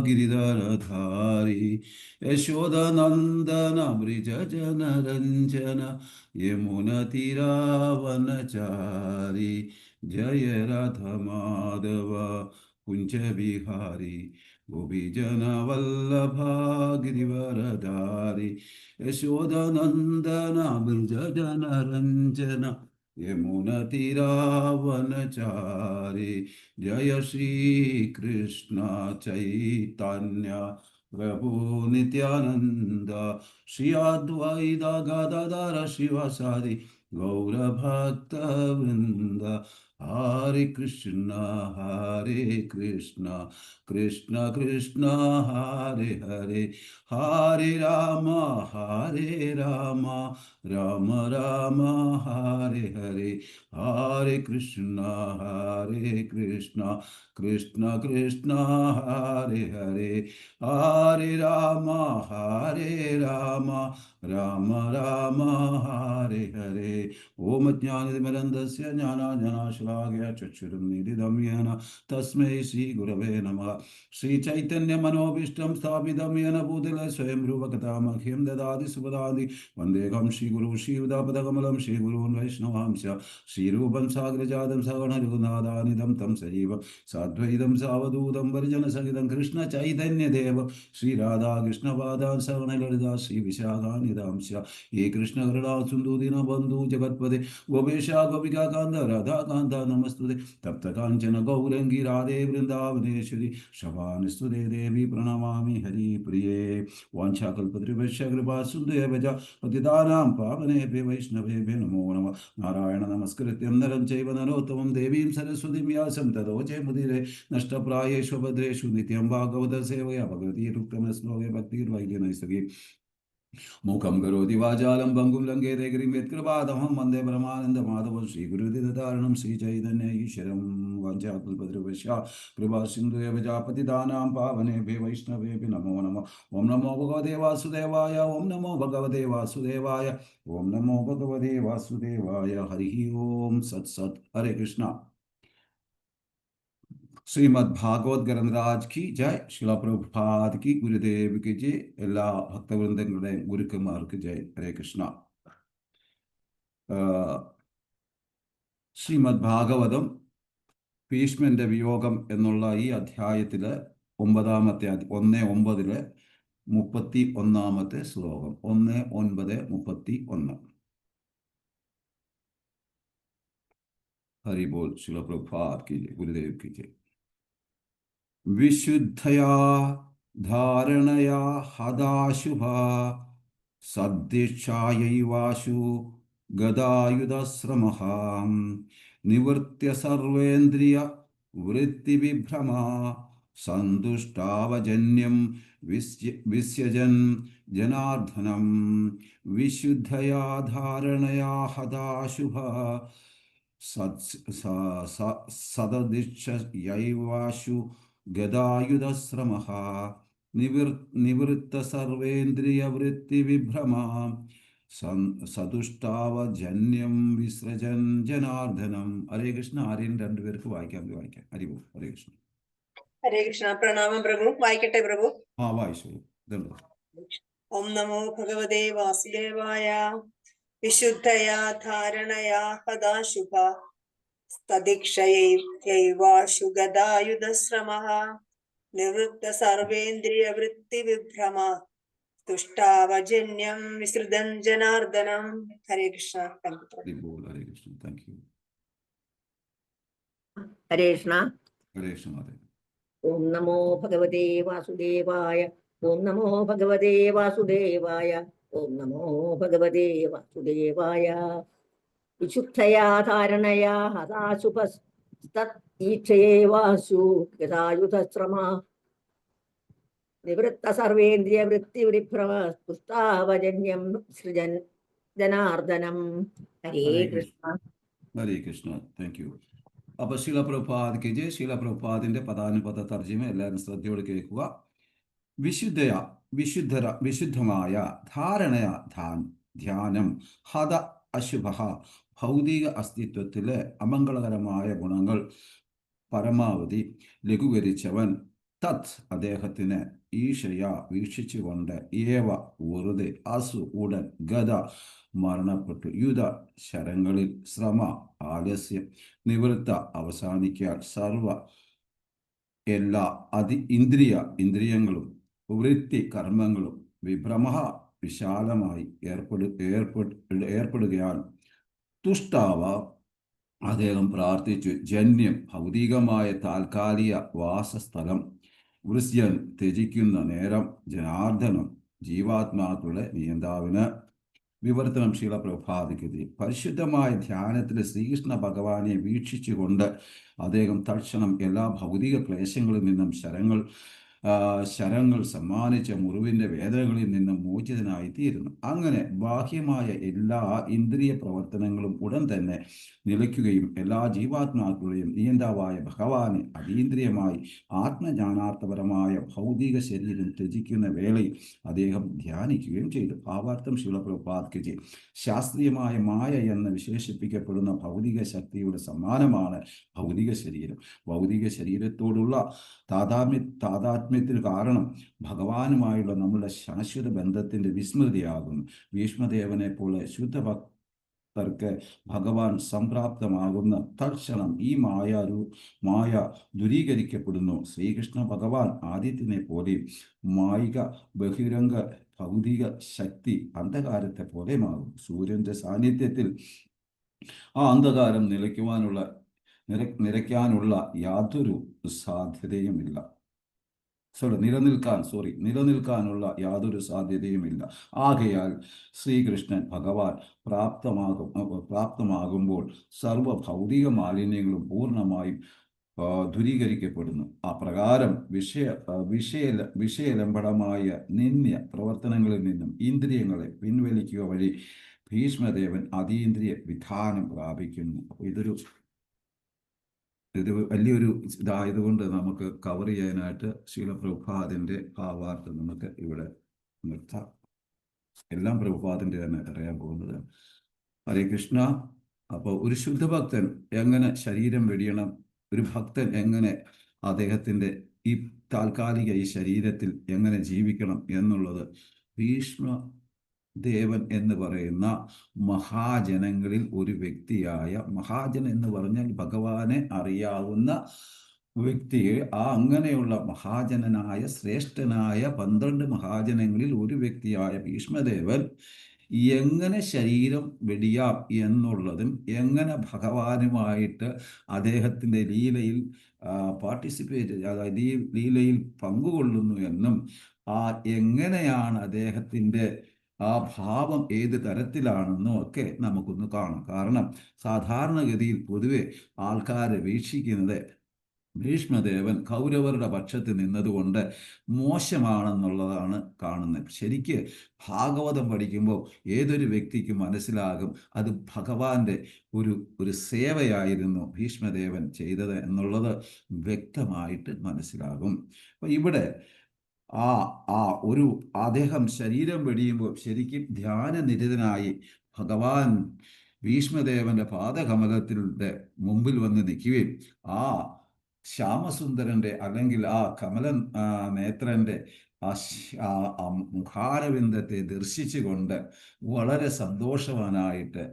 गिरिधरधारी यशोदनन्दन मृजजनरञ्जन यमुनतिरावनचारी जय रथमाधव कुञ्जविहारी गोपीजनवल्लभा गिरिवरधारी यशोदनन्दन मृजजनरञ्जन यमुनतिरावनचारी जय श्री कृष्ण चैतन्य प्रभु नित्यानंद श्री अद्वैत गदाधर शिवासादि गौरभक्त वृंद हरे कृष्ण कृष्ण कृष्ण हरे हरे हरे राम राम राम हरे हरे हरे कृष्ण कृष्ण कृष्ण हरे हरे हरे राम राम राम हरे हरे ओम ज्ञानतिमिरन्धस्य ज्ञानाञ्जनशलाकया चक्षुरुन्मीलितं येन तस्मै श्रीगुरवे नमः श्रीचैतन्यमनोभीष्टं स्थापितं येन भूतले स्वयं रूपकथा मह्यं ददाति सुपदाति वन्देकं श्रीगुरु श्रीयुतापदकमलं श्रीगुरून् वैष्णवांश्च श्रीरूपं साग्रजातं सगणरघुनाथानिदं तं सजीवं साद्वैतं सावधूतं परिजनसहितं कृष्णचैतन्यदेव श्रीराधाकृष्णपादान् सगणललिता श्रीविशाखानिदांश्च ये कृष्णकरुणा सिन्धु दीनबन्धु जगत्पते गोपेशा गोपिकाकान्त राधाकान्त नमस्तुते तप्तकाञ्चन गौरङ्गी राधे वृन्दावनेश्वरी शवानिस्तुते देवी प्रणमामि हरिप्रिये वाञ्छाकल्पतरुभ्यश्च कृपा सिन्धुभ्यः च पतितानां पावनेभ्यो वैष्णवेभ्यो नमो नमः नारायण नमस्कृत्यं नरं चैव नरोत्तमं देवीं सरस्वतीं व्यासं ततो जयमुदीरये नष्टप्रायेषु भद्रेषु नित्यं भागवतसेवया भगवती रुक्मश्लोके भक्तिर्वैद्यनैस्तगी मूकं करोति वाचालं भङ्गुं लङ्घयते गिरिं यत्कृपातमहं वन्दे परमानन्दमाधवं श्रीगुरुदिततारणं श्रीचैतन्य ईश्वरं वाञ्छाकल्पतरुभ्यश्च कृपासिन्धुभ्यः च पतितानां पावनेभ्यो वैष्णवेभ्यो नमो नमः ॐ नमो भगवते वासुदेवाय ॐ नमो भगवते वासुदेवाय ॐ नमो भगवते वासुदेवाय हरिः ओम सत्सत् हरे कृष्ण श्रीमद् भागवत ग्रंथराज की जय शिला प्रभुपाद की गुरुदेव की जय എല്ലാ ഭക്തവൃന്ദങ്ങളുടെയും ഗുരുക്കന്മാർക്ക് ജയ് ഹരേ കൃഷ്ണ ശ്രീമദ് ഭാഗവതം ഭീഷ്മന്റെ വിയോഗം എന്നുള്ള ഈ അധ്യായത്തിലെ 1:9 31 ശ്ലോകം 1:9 हरि बोल शिला प्रभुपाद की जय गुरुदेव की जय विशुद्धया धारणया हदाशुभा सद्दिक्षायैवाशु गदायुधश्रमः निवृत्य सर्वेन्द्रिय वृत्तिविभ्रमा सन्तुष्टावजन्यं विस्यजन् जनार्दनं विशुद्धया धारणया हदाशुभा सददिक्षयैवाशु गदायुधश्रमः निवृत्त सर्वेन्द्रियवृत्तिविभ्रमा സതുഷ്ടാവജന്യം വിസൃജൻ ജനാർദ്ദനം. ഹരേ കൃഷ്ണ. ആരെയും രണ്ടുപേർക്ക് വായിക്കാം. ഹരി ബോൾ. ഹരേ കൃഷ്ണ. ഹരേ കൃഷ്ണ. പ്രണാമം പ്രഭു. വായിക്കട്ടെ പ്രഭു. വായിച്ചോളൂ. ഓം നമോ ഭഗവതേ വാസുദേവായ. വിശുദ്ധയാ ധാരണയാ ഹദാശുഭ തദിക്ഷയൈവാശു ഗദായുധശ്രമഃ നിവൃത്ത സർവേന്ദ്രിയ വൃത്തി വിഭ്രമ തുഷ്ടാവജന്യം വിസൃതം ജനാർദ്ദനം. ഹരേ കൃഷ്ണ. ഹരേ കൃഷ്ണ. ഓം നമോ ഭഗവതേ വാസുദേവായ. ഓം നമോ ഭഗവതേ വാസുദേവായ. ഓം നമോ ഭഗവതേ വാസുദേവായ. വിശുദ്ധയാ ധാരണയാ ഹതാശുപസ്തീക്ഷയേവാശു ഗതായുധശ്രമ നിവൃത്ത സർവേന്ദ്രിയ വൃത്തിവിഭ്രമ തുഷ്ടാവജന്യം സൃജൻ ജനാർദ്ദനം. ഹരേ കൃഷ്ണ. ഹരേ കൃഷ്ണ. Thank you. അപ്പൊ ശീല പ്രഭുപാദ്ക്ക് ജയ്. ശീല പ്രഭുപാദിന്റെ പദാനുപദ തർജ്ജിമ എല്ലാവരും ശ്രദ്ധയോടെ കേൾക്കുക. വിശുദ്ധമായ ധാരണയ ധ്യാനം ഹത അശുഭ ഭൗതിക അസ്തിത്വത്തിലെ അമംഗളകരമായ ഗുണങ്ങൾ പരമാവധി ലഘൂകരിച്ചവൻ തത് അദ്ദേഹത്തിന് ഈശയ വീക്ഷിച്ചുകൊണ്ട് ഏവ വെറുതെ അസു ഉടൻ ഗത മരണപ്പെട്ടു. യുധ ശരങ്ങളിൽ ശ്രമ ആലസ്യം നിവൃത്ത അവസാനിക്കാൻ സർവ എല്ലാ ഇന്ദ്രിയങ്ങളും വൃത്തി കർമ്മങ്ങളും വിഭ്രമ വിശാലമായി ഏർപ്പെടുകയാൽ തുഷ്ടാവ അദ്ദേഹം പ്രാർത്ഥിച്ചു. ജന്യം ഭൗതികമായ താൽക്കാലിക വാസസ്ഥലം വൃസ്യൻ ത്യജിക്കുന്ന നേരം ജനാർദ്ദനം ജീവാത്മാക്കളുടെ നിയന്താവിന്. വിവർത്തനം ശീല പ്രഭാതിക്കതി. പരിശുദ്ധമായ ധ്യാനത്തിൽ ശ്രീകൃഷ്ണ ഭഗവാനെ വീക്ഷിച്ചുകൊണ്ട് അദ്ദേഹം തൽക്ഷണം എല്ലാ ഭൗതിക ക്ലേശങ്ങളിൽ നിന്നും ശരങ്ങൾ സമ്മാനിച്ച മുറിവിൻ്റെ വേദനകളിൽ നിന്നും മോചിതനായിത്തീരുന്നു. അങ്ങനെ ബാഹ്യമായ എല്ലാ ഇന്ദ്രിയ പ്രവർത്തനങ്ങളും ഉടൻ തന്നെ നിലയ്ക്കുകയും എല്ലാ ജീവാത്മാക്കളുടെയും നിയന്താവായ ഭഗവാനെ അതീന്ദ്രിയമായി ആത്മജ്ഞാനാർത്ഥപരമായ ഭൗതിക ശരീരം ത്യജിക്കുന്ന വേളയിൽ അദ്ദേഹം ധ്യാനിക്കുകയും ചെയ്തു. ഭാവാർത്ഥം ശിവപ്രഭാത്കജി. ശാസ്ത്രീയമായ മായ എന്ന് വിശേഷിപ്പിക്കപ്പെടുന്ന ഭൗതിക ശക്തിയുടെ സമ്മാനമാണ് ഭൗതിക ശരീരം. ഭൗതിക ശരീരത്തോടുള്ള താതാത്മ്യത്തിന് കാരണം ഭഗവാനുമായുള്ള നമ്മുടെ ശാശ്വത ബന്ധത്തിൻ്റെ വിസ്മൃതിയാകുന്നു. ഭീഷ്മദേവനെ പോലെ ശുദ്ധഭക്തർക്ക് ഭഗവാൻ സംപ്രാപ്തമാകുന്ന തൽക്ഷണം ഈ മായ ദൂരീകരിക്കപ്പെടുന്നു. ശ്രീകൃഷ്ണ ഭഗവാൻ ആദിത്യനെ പോലെ മായിക ബഹിരംഗ ഭൗതിക ശക്തി അന്ധകാരത്തെ പോലെ മാറും. സൂര്യന്റെ സാന്നിധ്യത്തിൽ ആ അന്ധകാരം നിലയ്ക്കാനുള്ള യാതൊരു സാധ്യതയുമില്ല. നിലനിൽക്കാനുള്ള യാതൊരു സാധ്യതയുമില്ല. ആകയാൽ ശ്രീകൃഷ്ണൻ ഭഗവാൻ പ്രാപ്തമാകുമ്പോൾ സർവ ഭൗതിക മാലിന്യങ്ങളും പൂർണ്ണമായും ദൂരീകരിക്കപ്പെടുന്നു. അപ്രകാരം വിഷയലംബടമായ നിന്ദ്യ പ്രവർത്തനങ്ങളിൽ നിന്നും ഇന്ദ്രിയങ്ങളെ പിൻവലിക്കുക വഴി ഭീഷ്മദേവൻ അതീന്ദ്രിയ വിധാനം പ്രാപിക്കുന്നു. ഇത് വലിയൊരു ഇതായതുകൊണ്ട് നമുക്ക് കവർ ചെയ്യാനായിട്ട് ശീലപ്രഭുപാദിൻ്റെ ഭാവാർത്ഥം നമുക്ക് ഇവിടെ നിർത്താം. എല്ലാം പ്രഭുപാദിൻ്റെ തന്നെ അറിയാൻ പോകുന്നത്. ഹരേ കൃഷ്ണ. അപ്പോൾ ഒരു ശുദ്ധഭക്തൻ എങ്ങനെ ശരീരം വെടിയണം, ഒരു ഭക്തൻ എങ്ങനെ അദ്ദേഹത്തിൻ്റെ ഈ താൽക്കാലിക ഈ ശരീരത്തിൽ എങ്ങനെ ജീവിക്കണം എന്നുള്ളത് ഭീഷ്മദേവൻ എന്ന് പറയുന്ന മഹാജനങ്ങളിൽ ഒരു വ്യക്തിയായ, മഹാജൻ എന്ന് പറഞ്ഞാൽ ഭഗവാനെ അറിയാവുന്ന വ്യക്തിയെ, അങ്ങനെയുള്ള മഹാജനനായ ശ്രേഷ്ഠനായ 12 മഹാജനങ്ങളിൽ ഒരു വ്യക്തിയായ ഭീഷ്മദേവൻ എങ്ങനെ ശരീരം വെടിയാം എന്നുള്ളതും എങ്ങനെ ഭഗവാനുമായിട്ട് അദ്ദേഹത്തിൻ്റെ ലീലയിൽ പാർട്ടിസിപ്പേറ്റ്, അതായത് ഈ ലീലയിൽ പങ്കുകൊള്ളുന്നു എന്നും എങ്ങനെയാണ് അദ്ദേഹത്തിൻ്റെ ആ ഭാവം ഏത് തരത്തിലാണെന്നും ഒക്കെ നമുക്കൊന്ന് കാണാം. കാരണം സാധാരണഗതിയിൽ പൊതുവെ ആൾക്കാരെ വീക്ഷിക്കുന്നത് ഭീഷ്മദേവൻ കൗരവരുടെ പക്ഷത്ത് നിന്നതുകൊണ്ട് മോശമാണെന്നുള്ളതാണ് കാണുന്നത്. ശരിക്ക് ഭാഗവതം പഠിക്കുമ്പോൾ ഏതൊരു വ്യക്തിക്കും മനസ്സിലാകും അത് ഭഗവാന്റെ ഒരു സേവയായിരുന്നു ഭീഷ്മദേവൻ ചെയ്തത് എന്നുള്ളത് വ്യക്തമായിട്ട് മനസ്സിലാകും. അപ്പം ഇവിടെ അദ്ദേഹം ശരീരം വെടിയുമ്പോൾ ശരിക്കും ധ്യാനനിരതനായി ഭഗവാൻ ഭീഷ്മദേവന്റെ പാദകമലത്തിൻ്റെ മുമ്പിൽ വന്ന് നിൽക്കുകയും ശ്യാമസുന്ദരൻ്റെ അല്ലെങ്കിൽ കമലൻ നേത്രൻ്റെ മുഖാരവിന്ദത്തെ ദർശിച്ചുകൊണ്ട് വളരെ സന്തോഷവാനായിട്ട്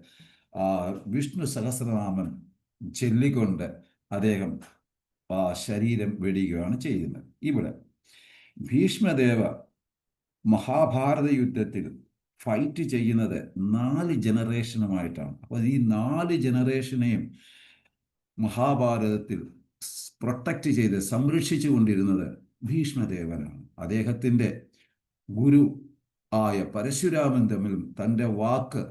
വിഷ്ണു സഹസ്രനാമം ചൊല്ലിക്കൊണ്ട് അദ്ദേഹം ശരീരം വെടിയുകയാണ് ചെയ്യുന്നത്. ഇവിടെ ഭീഷ്മദേവ മഹാഭാരത യുദ്ധത്തിൽ ഫൈറ്റ് ചെയ്യുന്നത് 4 ജനറേഷനുമായിട്ടാണ്. അപ്പോൾ ഈ 4 ജനറേഷനെയും മഹാഭാരതത്തിൽ പ്രൊട്ടക്റ്റ് ചെയ്ത് സംരക്ഷിച്ചു കൊണ്ടിരുന്നത് ഭീഷ്മദേവനാണ്. അദ്ദേഹത്തിൻ്റെ ഗുരു ആയ പരശുരാമൻ തമ്മിലും തൻ്റെ വാക്ക്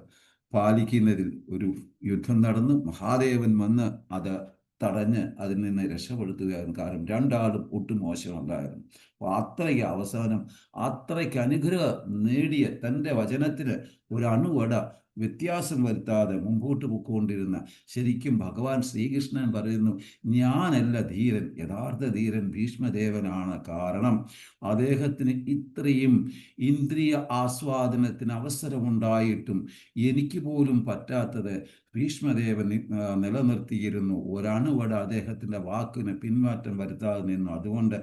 പാലിക്കുന്നതിൽ ഒരു യുദ്ധം നടന്നു. മഹാദേവൻ വന്ന് അത് തടഞ്ഞ് അതിൽ നിന്ന് രക്ഷപ്പെടുത്തുകയായിരുന്നു. കാരണം രണ്ടാളും ഒട്ടും മോശമല്ലായിരുന്നു. അപ്പോൾ അത്രയ്ക്ക് അവസാനം അത്രയ്ക്ക് അനുഗ്രഹം നേടിയ തൻ്റെ വചനത്തിന് ഒരു അണുവട വ്യത്യാസം വരുത്താതെ മുമ്പോട്ട് പോയിക്കൊണ്ടിരുന്ന ശരിക്കും ഭഗവാൻ ശ്രീകൃഷ്ണൻ പറയുന്നു, ഞാനല്ല ധീരൻ, യഥാർത്ഥ ധീരൻ ഭീഷ്മദേവനാണ്. കാരണം അദ്ദേഹത്തിന് ഇത്രയും ഇന്ദ്രിയ ആസ്വാദനത്തിന് അവസരമുണ്ടായിട്ടും എനിക്ക് പോലും പറ്റാത്തത് ഭീഷ്മദേവൻ നിലനിർത്തിയിരുന്നു. ഒരണുവട അദ്ദേഹത്തിൻ്റെ വാക്കിന് പിന്മാറ്റം വരുത്താതെ നിന്നു. അതുകൊണ്ട്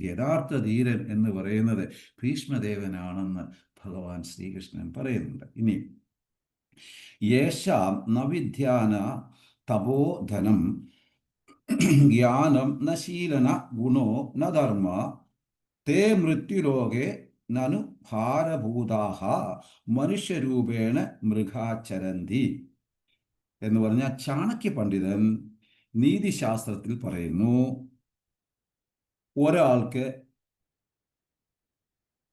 യഥാർത്ഥ ധീരൻ എന്ന് പറയുന്നത് ഭീഷ്മദേവനാണെന്ന് ഭഗവാൻ ശ്രീകൃഷ്ണൻ പറയുന്നുണ്ട്. ഇനി യേശാം നവിദ്യാന തപോധനം ജ്ഞാനം ന ശീലന ഗുണോ ന ധർമ്മ തേ മൃത്യുലോകെ നനു ഭാരഭൂതാഹ മനുഷ്യരൂപേണ മൃഗാചരന്തി എന്ന് പറഞ്ഞ ചാണക്യ പണ്ഡിതൻ നീതിശാസ്ത്രത്തിൽ പറയുന്നു, ഒരാൾക്ക്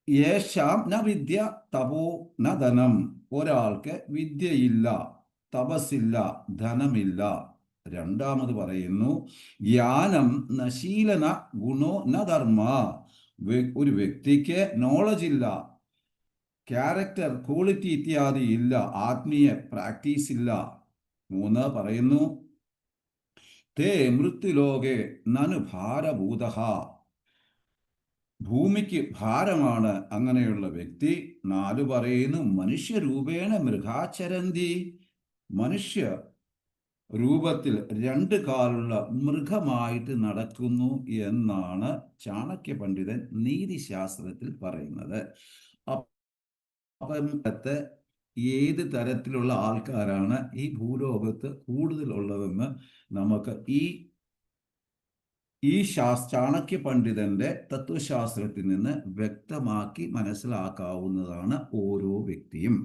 യേശാം ന വിദ്യ തപോ ന ധനം, ഒരാൾക്ക് വിദ്യയില്ല, തപസ്സില്ല, ധനമില്ല. രണ്ടാമത് പറയുന്നു ജ്ഞാനം നശീലന ഗുണോ ന ധർമ്മ, ഒരു വ്യക്തിക്ക് നോളജ് ഇല്ല, ക്യാരക്ടർ ക്വാളിറ്റി ഇത്യാദി ഇല്ല, ആത്മീയ പ്രാക്ടീസ് ഇല്ല. മൂന്ന് പറയുന്നു തേ മൃത്യുലോകെ നനു ഭാരഭൂതഃ, ഭൂമിക്ക് ഭാരമാണ് അങ്ങനെയുള്ള വ്യക്തി. നാല് പറയുന്നു മനുഷ്യരൂപേണ മൃഗാചരന്തി, മനുഷ്യ രൂപത്തിൽ രണ്ട് കാലുള്ള മൃഗമായിട്ട് നടക്കുന്നു എന്നാണ് ചാണക്യ പണ്ഡിതൻ നീതിശാസ്ത്രത്തിൽ പറയുന്നത്. അപ്പം ഏത് തരത്തിലുള്ള ആൾക്കാരാണ് ഈ ഭൂലോകത്ത് കൂടുതലുള്ളതെന്ന് നമുക്ക് ഈ ചാണക്യ പണ്ഡിതന്റെ തത്വശാസ്ത്രത്തിൽ നിന്ന് വ്യക്തമാക്കി മനസ്സിലാക്കാവുന്നതാണ് ഓരോ വ്യക്തിയും.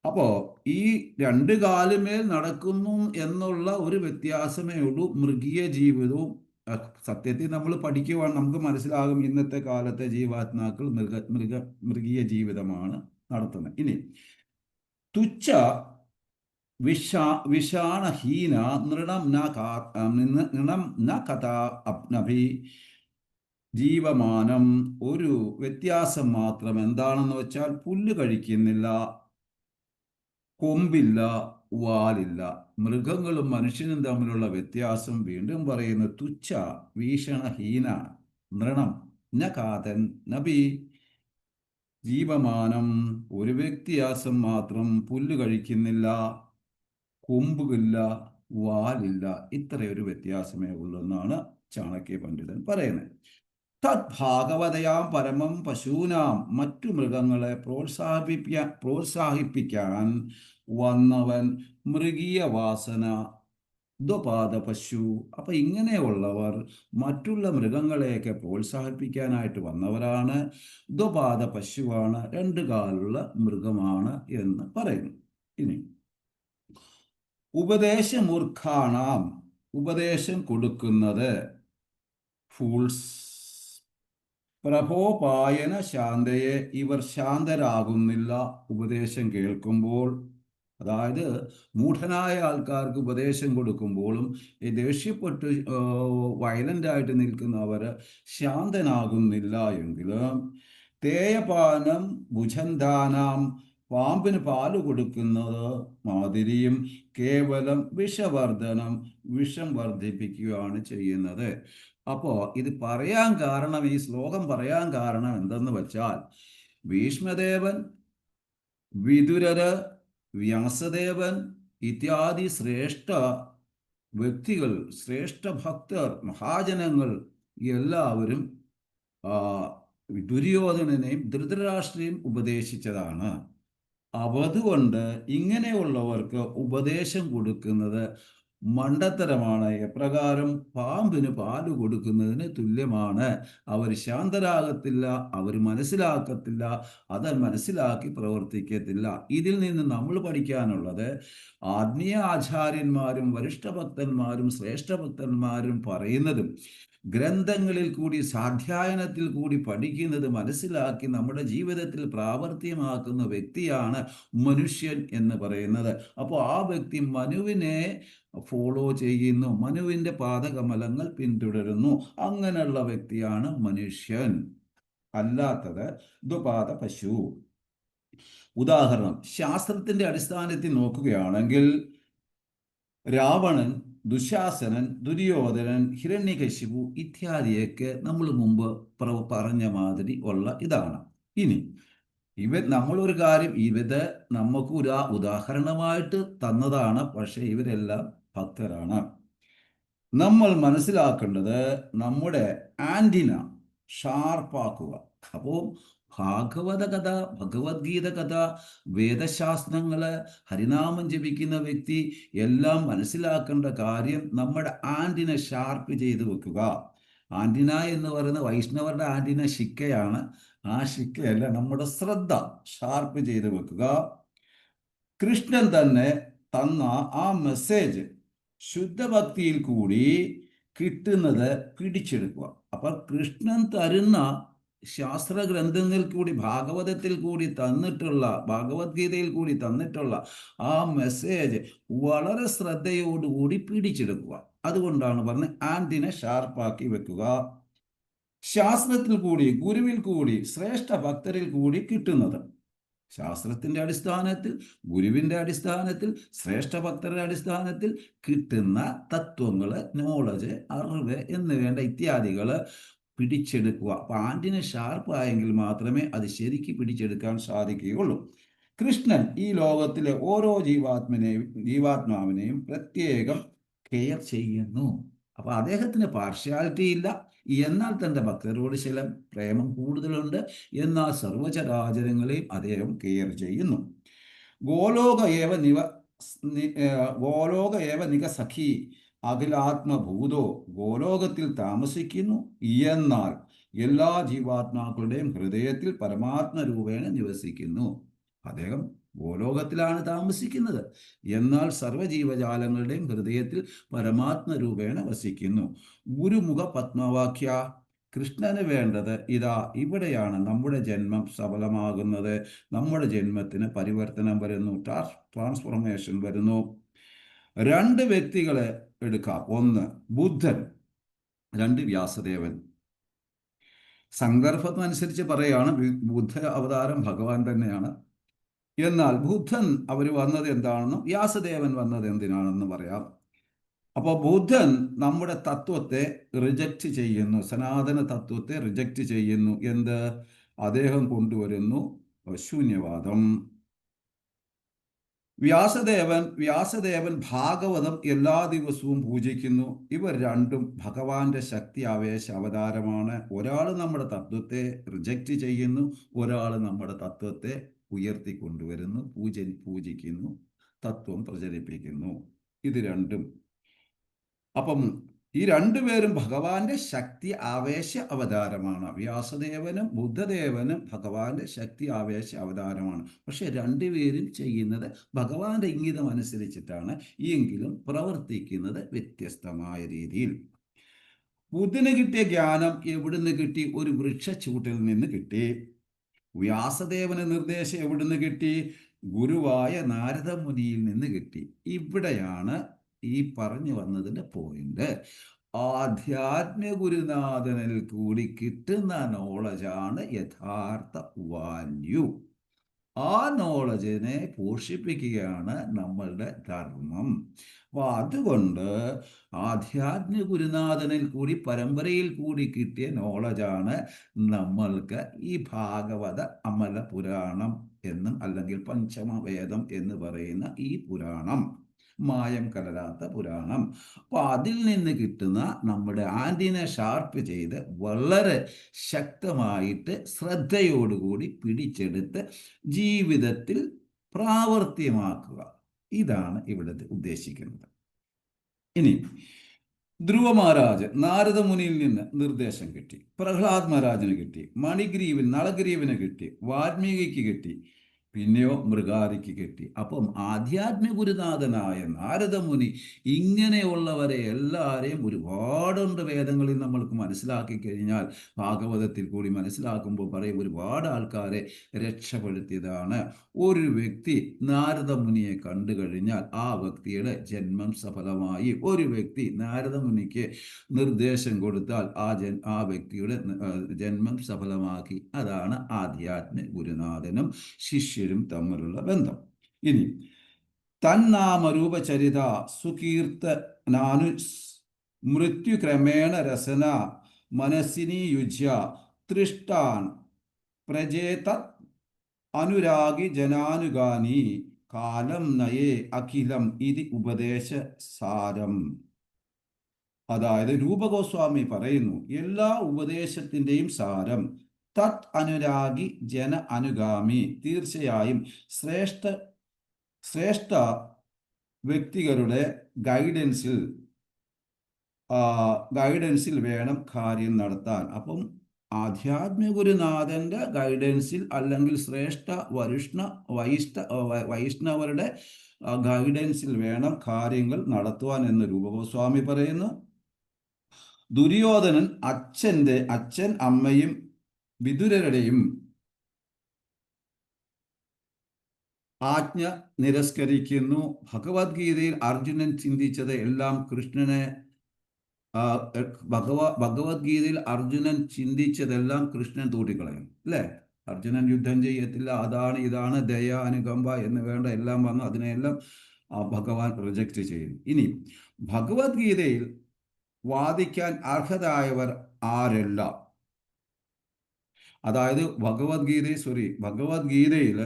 അപ്പോ ഈ രണ്ട് കാലുമേൽ നടക്കുന്നു എന്നുള്ള ഒരു വ്യത്യാസമേ ഉള്ളൂ മൃഗീയ ജീവിതവും. സത്യത്തിൽ നമ്മൾ പഠിക്കുവാൻ നമുക്ക് മനസ്സിലാകും ഇന്നത്തെ കാലത്തെ ജീവാത്മാക്കൾ മൃഗീയ ജീവിതമാണ് നടത്തുന്നത്. ഇനി തുച്ഛ വിഷാണഹീന നൃണം ന കഥ അപ്നഭി ജീവമാനം, ഒരു വ്യത്യാസം മാത്രം. എന്താണെന്ന് വെച്ചാൽ പുല്ല് കഴിക്കുന്നില്ല, കൊമ്പില്ല, വാലില്ല. മൃഗങ്ങളും മനുഷ്യനും തമ്മിലുള്ള വ്യത്യാസം വീണ്ടും പറയുന്നു തുച്ഛ വീഷണഹീന നൃണം ന കാതൻ നബി ജീവമാനം, ഒരു വ്യത്യാസം മാത്രം, പുല്ല് കഴിക്കുന്നില്ല, കൊമ്പുമില്ല, വാലില്ല. ഇത്രയൊരു വ്യത്യാസമേ ഉള്ളൂ എന്നാണ് ചാണക്യ പണ്ഡിതൻ പറയുന്നത്. തത് ഭാഗവതയാം പരമം പശൂനാം, മറ്റു മൃഗങ്ങളെ പ്രോത്സാഹിപ്പിക്കാൻ വന്നവൻ മൃഗീയ വാസന ദ്വപാദ പശു. അപ്പൊ ഇങ്ങനെയുള്ളവർ മറ്റുള്ള മൃഗങ്ങളെയൊക്കെ പ്രോത്സാഹിപ്പിക്കാനായിട്ട് വന്നവരാണ്. ദ്വപാദ പശുവാണ്, രണ്ട് കാലുള്ള മൃഗമാണ് എന്ന് പറയുന്നു. ഇനി ഉപദേശമൂർഖാണാം, ഉപദേശം കൊടുക്കുന്നത് ഫൂൾസ്. പ്രഭോപായന ശാന്തയെ, ഇവർ ശാന്തരാകുന്നില്ല ഉപദേശം കേൾക്കുമ്പോൾ. അതായത് മൂഢനായ ആൾക്കാർക്ക് ഉപദേശം കൊടുക്കുമ്പോഴും ദേഷ്യപ്പെട്ട് വയലൻ്റായിട്ട് നിൽക്കുന്നവർ ശാന്തനാകുന്നില്ല എങ്കിലും തേയപാനം ഭുജന്താനാം, പാമ്പിന് പാല് കൊടുക്കുന്നത് മാതിരിയും കേവലം വിഷവർദ്ധനം, വിഷം വർദ്ധിപ്പിക്കുകയാണ് ചെയ്യുന്നത്. അപ്പോൾ ഇത് പറയാൻ കാരണം, ഈ ശ്ലോകം പറയാൻ കാരണം എന്തെന്ന് വെച്ചാൽ ഭീഷ്മദേവൻ, വിതുരര്, വ്യാസദേവൻ ഇത്യാദി ശ്രേഷ്ഠ വ്യക്തികൾ, ശ്രേഷ്ഠ ഭക്തർ, മഹാജനങ്ങൾ എല്ലാവരും ദുര്യോധനനെയും ധൃതരാഷ്ട്രയും ഉപദേശിച്ചതാണ്. അതുകൊണ്ട് ഇങ്ങനെയുള്ളവർക്ക് ഉപദേശം കൊടുക്കുന്നത് മണ്ടത്തരമാണ്. എപ്രകാരം പാമ്പിന് പാല് കൊടുക്കുന്നതിന് തുല്യമാണ്. അവർ ശാന്തരാകത്തില്ല, അവർ മനസ്സിലാക്കത്തില്ല, അത് മനസ്സിലാക്കി പ്രവർത്തിക്കത്തില്ല. ഇതിൽ നിന്ന് നമ്മൾ പഠിക്കാനുള്ളത് ആത്മീയ ആചാര്യന്മാരും വരിഷ്ഠഭക്തന്മാരും ശ്രേഷ്ഠഭക്തന്മാരും പറയുന്നതും ഗ്രന്ഥങ്ങളിൽ കൂടി സാധ്യായനത്തിൽ കൂടി പഠിക്കുന്നത് മനസ്സിലാക്കി നമ്മുടെ ജീവിതത്തിൽ പ്രാവർത്തികമാക്കുന്ന വ്യക്തിയാണ് മനുഷ്യൻ എന്ന് പറയുന്നത്. അപ്പോൾ ആ വ്യക്തി മനുവിനെ ഫോളോ ചെയ്യുന്നു, മനുവിൻ്റെ പാദകമലങ്ങൾ പിന്തുടരുന്നു. അങ്ങനെയുള്ള വ്യക്തിയാണ് മനുഷ്യൻ. അല്ലാത്തത് ദ്വപാദ പശു. ഉദാഹരണം, ശാസ്ത്രത്തിന്റെ അടിസ്ഥാനത്തിൽ നോക്കുകയാണെങ്കിൽ രാവണൻ, ദുശാസനൻ, ദുര്യോധനൻ, ഹിരണ്യകശിപു ഇത്യാദിയൊക്കെ നമ്മൾ മുമ്പ് പറഞ്ഞ മാതിരി ഉള്ള ഇതാണ്. ഇനി നമ്മളൊരു കാര്യം ഇത് നമുക്ക് ഒരു ഉദാഹരണമായിട്ട് തന്നതാണ്. പക്ഷെ ഇവരെല്ലാം ഭക്തരാണ്. നമ്മൾ മനസ്സിലാക്കേണ്ടത് നമ്മുടെ ആന്റിന ഷാർപ്പാക്കുക. അപ്പോൾ ഭാഗവത കഥ, ഭഗവത്ഗീത കഥ, വേദശാസ്ത്രങ്ങള്, ഹരിനാമം ജപിക്കുന്ന വ്യക്തി എല്ലാം മനസ്സിലാക്കേണ്ട കാര്യം നമ്മുടെ ആന്റിന ഷാർപ്പ് ചെയ്ത് വെക്കുക. ആന്റിന എന്ന് പറയുന്ന വൈഷ്ണവരുടെ ആന്റിന ശിക്കയാണ്. ആ ശിക്കയല്ല, നമ്മുടെ ശ്രദ്ധ ഷാർപ്പ് ചെയ്ത് വെക്കുക. കൃഷ്ണൻ തന്നെ തന്ന ആ മെസ്സേജ് ശുദ്ധഭക്തിയിൽ കൂടി കിട്ടുന്നത് പിടിച്ചെടുക്കുക. അപ്പൊ കൃഷ്ണൻ തരുന്ന ശാസ്ത്ര ഗ്രന്ഥങ്ങളിൽ കൂടി, ഭാഗവതത്തിൽ കൂടി തന്നിട്ടുള്ള, ഭഗവത്ഗീതയിൽ കൂടി തന്നിട്ടുള്ള ആ മെസ്സേജ് വളരെ ശ്രദ്ധയോടുകൂടി പിടിച്ചെടുക്കുക. അതുകൊണ്ടാണ് പറഞ്ഞത് ആന്റിനെ ഷാർപ്പാക്കി വെക്കുക. ശാസ്ത്രത്തിൽ കൂടി, ഗുരുവിൽ കൂടി, ശ്രേഷ്ഠ ഭക്തരിൽ കൂടി കിട്ടുന്നത്, ശാസ്ത്രത്തിന്റെ അടിസ്ഥാനത്തിൽ, ഗുരുവിന്റെ അടിസ്ഥാനത്തിൽ, ശ്രേഷ്ഠ ഭക്തരുടെ അടിസ്ഥാനത്തിൽ കിട്ടുന്ന തത്വങ്ങള്, നോളജ്, അറിവ് എന്ന് വേണ്ട ഇത്യാദികള് പിടിച്ചെടുക്കുക. അപ്പൊ ആന്റിന ഷാർപ്പായെങ്കിൽ മാത്രമേ അത് ശരിക്ക് പിടിച്ചെടുക്കാൻ സാധിക്കുകയുള്ളൂ. കൃഷ്ണൻ ഈ ലോകത്തിലെ ഓരോ ജീവാത്മാവിനെയും പ്രത്യേകം കെയർ ചെയ്യുന്നു. അപ്പൊ അദ്ദേഹത്തിന് പാർഷ്യാലിറ്റി ഇല്ല. എന്നാൽ തൻ്റെ ഭക്തരോട് ചില പ്രേമം കൂടുതലുണ്ട്. എന്നാൽ സർവചരാചരങ്ങളെയും അദ്ദേഹം കെയർ ചെയ്യുന്നു. ഗോലോക ഏവ നിക സഖി അഖിലാത്മഭൂതോ, ഗോലോകത്തിൽ താമസിക്കുന്നു. എന്നാൽ എല്ലാ ജീവാത്മാക്കളുടെയും ഹൃദയത്തിൽ പരമാത്മരൂപേണ നിവസിക്കുന്നു. അദ്ദേഹം ഗോലോകത്തിലാണ് താമസിക്കുന്നത്. എന്നാൽ സർവ്വജീവജാലങ്ങളുടെയും ഹൃദയത്തിൽ പരമാത്മരൂപേണ വസിക്കുന്നു. ഗുരുമുഖ പത്മവാക്യ, കൃഷ്ണന് വേണ്ടത് ഇതാ ഇവിടെയാണ് നമ്മുടെ ജന്മം സഫലമാകുന്നത്. നമ്മുടെ ജന്മത്തിന് പരിവർത്തനം വരുന്നു, ട്രാൻസ്ഫോർമേഷൻ വരുന്നു. രണ്ട് വ്യക്തികളെ എടുക്കാം. ഒന്ന് ബുദ്ധൻ, രണ്ട് വ്യാസദേവൻ. സന്ദർഭത്തിനനുസരിച്ച് പറയുകയാണ്, ബുദ്ധ അവതാരം ഭഗവാൻ തന്നെയാണ്. എന്നാൽ ബുദ്ധൻ അവർ വന്നത് എന്താണെന്നും വ്യാസദേവൻ വന്നത് എന്തിനാണെന്നും പറയാം. അപ്പോൾ ബുദ്ധൻ നമ്മുടെ തത്വത്തെ റിജക്റ്റ് ചെയ്യുന്നു, സനാതന തത്വത്തെ റിജക്റ്റ് ചെയ്യുന്നു. എന്ത്? അദ്ദേഹം കൊണ്ടുവരുന്നു ശൂന്യവാദം. വ്യാസദേവൻ ഭാഗവതം എല്ലാ ദിവസവും പൂജിക്കുന്നു. ഇവർ രണ്ടും ഭഗവാന്റെ ശക്തി ആവേശ അവതാരമാണ്. ഒരാൾ നമ്മുടെ തത്വത്തെ റിജക്റ്റ് ചെയ്യുന്നു, ഒരാൾ നമ്മുടെ തത്വത്തെ ഉയർത്തിക്കൊണ്ടുവരുന്നു, പൂജിക്കുന്നു, തത്വം പ്രചരിപ്പിക്കുന്നു. ഇത് രണ്ടും. അപ്പം ഈ രണ്ടുപേരും ഭഗവാന്റെ ശക്തി ആവേശ അവതാരമാണ്. വ്യാസദേവനും ബുദ്ധദേവനും ഭഗവാന്റെ ശക്തി ആവേശ അവതാരമാണ്. പക്ഷെ രണ്ടുപേരും ചെയ്യുന്നത് ഭഗവാന്റെ ഇംഗിതം അനുസരിച്ചിട്ടാണ്, എങ്കിലും പ്രവർത്തിക്കുന്നത് വ്യത്യസ്തമായ രീതിയിൽ. ബുദ്ധന് കിട്ടിയ ജ്ഞാനം എവിടുന്ന് കിട്ടി? ഒരു വൃക്ഷച്ചൂട്ടിൽ നിന്ന് കിട്ടി. വ്യാസദേവന് നിർദ്ദേശം എവിടുന്ന് കിട്ടി? ഗുരുവായ നാരദമുനിയിൽ നിന്ന് കിട്ടി. ഇവിടെയാണ് ഈ പറഞ്ഞു വന്നതിൻ്റെ പോയിന്റ്. ആധ്യാത്മിക ഗുരുനാഥനിൽ കൂടി കിട്ടുന്ന നോളജാണ് യഥാർത്ഥ വാല്യൂ. ആ നോളജിനെ പോഷിപ്പിക്കുകയാണ് നമ്മളുടെ ധർമ്മം. അപ്പോൾ അതുകൊണ്ട് ആധ്യാത്മിക ഗുരുനാഥനിൽ കൂടി, പരമ്പരയിൽ കൂടി കിട്ടിയ നോളജാണ് നമ്മൾക്ക് ഈ ഭാഗവത അമല പുരാണം എന്നും അല്ലെങ്കിൽ പഞ്ചമവേദം എന്ന് പറയുന്ന ഈ പുരാണം, മായം കലരാത്ത പുരാണം. അപ്പോൾ അതിൽ നിന്ന് കിട്ടുന്ന നമ്മുടെ ആന്റിനെ ഷാർപ്പ് ചെയ്ത് വളരെ ശക്തമായിട്ട് ശ്രദ്ധയോടുകൂടി പിടിച്ചെടുത്ത് ജീവിതത്തിൽ പ്രാവർത്തികമാക്കുക. ഇതാണ് ഇവിടെ ഉദ്ദേശിക്കുന്നത്. ഇനി ധ്രുവ മഹാരാജ് നാരദമുനിയിൽ നിന്ന് നിർദ്ദേശം കിട്ടി, പ്രഹ്ലാദ് മഹാരാജിന് കിട്ടി, നളഗ്രീവിന് കിട്ടി, വാൽമീകിക്ക് കിട്ടി, പിന്നെയോ മൃഗാരിക്ക് കിട്ടി. അപ്പം ആധ്യാത്മിക ഗുരുനാഥനായ നാരദമുനി ഇങ്ങനെയുള്ളവരെ എല്ലാവരെയും ഒരുപാടുണ്ട് വേദങ്ങളിൽ നമ്മൾക്ക് മനസ്സിലാക്കി കഴിഞ്ഞാൽ, ഭാഗവതത്തിൽ കൂടി മനസ്സിലാക്കുമ്പോൾ പറയും ഒരുപാട് ആൾക്കാരെ രക്ഷപ്പെടുത്തിയതാണ്. ഒരു വ്യക്തി നാരദമുനിയെ കണ്ടു കഴിഞ്ഞാൽ ആ വ്യക്തിയുടെ ജന്മം സഫലമായി. ഒരു വ്യക്തി നാരദമുനിക്ക് നിർദ്ദേശം കൊടുത്താൽ ആ വ്യക്തിയുടെ ജന്മം സഫലമാക്കി. അതാണ് ആധ്യാത്മിക ഗുരുനാഥനും ശിഷ്യ മനുഷ്യരും തമ്മിലുള്ള ബന്ധം. ഇനി തന്നാമരൂപചരിത സുകീർത്തനാനു മൃത്യുക്രമേണ രസന മനസ്സിനി യുജ്യ തൃഷ്ടാൻ പ്രജേത അനുരാഗി ജനാനുഗാനി കാലം നയേ അഖിലം ഇതി ഉപദേശ സാരം. അതായത് രൂപഗോസ്വാമി പറയുന്നു, എല്ലാ ഉപദേശത്തിൻ്റെയും സാരം തത് അനുരാഗി ജന അനുഗാമി, തീർച്ചയായും ശ്രേഷ്ഠ വ്യക്തികളുടെ ഗൈഡൻസിൽ വേണം കാര്യം നടത്താൻ. അപ്പം ആധ്യാത്മിക ഗുരുനാഥന്റെ ഗൈഡൻസിൽ അല്ലെങ്കിൽ ശ്രേഷ്ഠ വൈഷ്ണവരുടെ ഗൈഡൻസിൽ വേണം കാര്യങ്ങൾ നടത്തുവാൻ എന്ന് രൂപഗോസ്വാമി പറയുന്നു. ദുര്യോധനൻ അച്ഛൻ അമ്മയും വിതുരരുടെയും ആജ്ഞ നിരസ്കരിക്കുന്നു. ഭഗവത്ഗീതയിൽ അർജുനൻ ചിന്തിച്ചത് എല്ലാം ഭഗവത്ഗീതയിൽ അർജുനൻ ചിന്തിച്ചതെല്ലാം കൃഷ്ണൻ തൂട്ടിക്കളയും, അല്ലേ? അർജുനൻ യുദ്ധം ചെയ്യത്തില്ല, അതാണ് ഇതാണ് ദയ അനുകമ്പ എന്ന് വേണ്ട എല്ലാം വന്ന് അതിനെല്ലാം ഭഗവാൻ റിജക്റ്റ് ചെയ്യും. ഇനി ഭഗവത്ഗീതയിൽ വാദിക്കാൻ അർഹരായവർ ആരെല്ലാം, അതായത് ഭഗവത്ഗീതയിൽ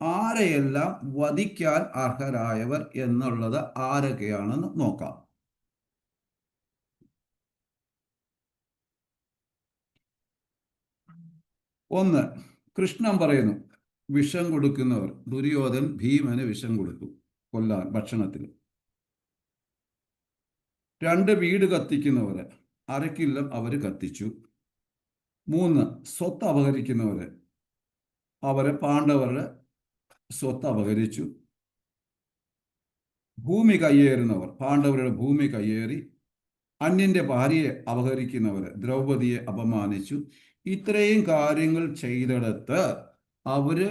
ആരെയെല്ലാം വധിക്കാൻ അർഹരായവർ എന്നുള്ളത് ആരൊക്കെയാണെന്ന് നോക്കാം. ഒന്ന്, കൃഷ്ണൻ പറയുന്നു വിഷം കൊടുക്കുന്നവർ. ദുര്യോധൻ ഭീമന് വിഷം കൊടുത്തു കൊല്ലാൻ ഭക്ഷണത്തിൽ. 2, വീട് കത്തിക്കുന്നവര്, അരക്കില്ലം അവര് കത്തിച്ചു. 3, സ്വത്ത് അപഹരിക്കുന്നവര്, പാണ്ഡവരുടെ സ്വത്ത് അപഹരിച്ചു. ഭൂമി കയ്യേറുന്നവർ, പാണ്ഡവരുടെ ഭൂമി കയ്യേറി. അന്യന്റെ ഭാര്യയെ അപഹരിക്കുന്നവർ, ദ്രൗപദിയെ അപമാനിച്ചു. ഇത്രയും കാര്യങ്ങൾ ചെയ്തെടുത്ത് അവര്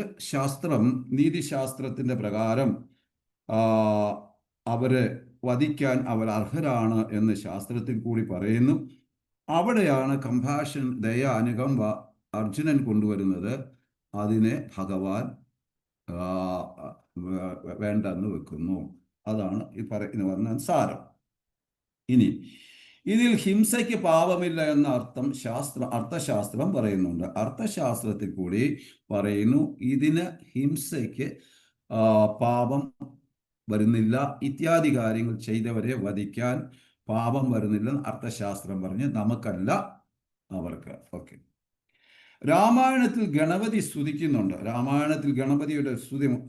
നീതിശാസ്ത്രത്തിന്റെ പ്രകാരം അവര് വധിക്കാൻ അവർ അർഹരാണ് എന്ന് ശാസ്ത്രത്തിൽ കൂടി പറയുന്നു. അവിടെയാണ് കമ്പാഷൻ, ദയ, അനുകമ്പ അർജുനൻ കൊണ്ടുവരുന്നത്. അതിനെ ഭഗവാൻ വേണ്ടെന്ന് വെക്കുന്നു. അതാണ് ഈ പറഞ്ഞ സാരം. ഇനി ഇതിൽ ഹിംസയ്ക്ക് പാപമില്ല എന്ന അർത്ഥശാസ്ത്രം പറയുന്നുണ്ട്. അർത്ഥശാസ്ത്രത്തിൽ കൂടി പറയുന്നു ഇതിന് ഹിംസയ്ക്ക് പാപം വരുന്നില്ല, ഇത്യാദി കാര്യങ്ങൾ ചെയ്തവരെ വധിക്കാൻ പാപം വരുന്നില്ലെന്ന് അർത്ഥശാസ്ത്രം പറഞ്ഞ് നമുക്കല്ല അവർക്ക്. ഓക്കെ. രാമായണത്തിൽ ഗണപതി സ്തുതിക്കുന്നുണ്ട്. രാമായണത്തിൽ ഗണപതിയുടെ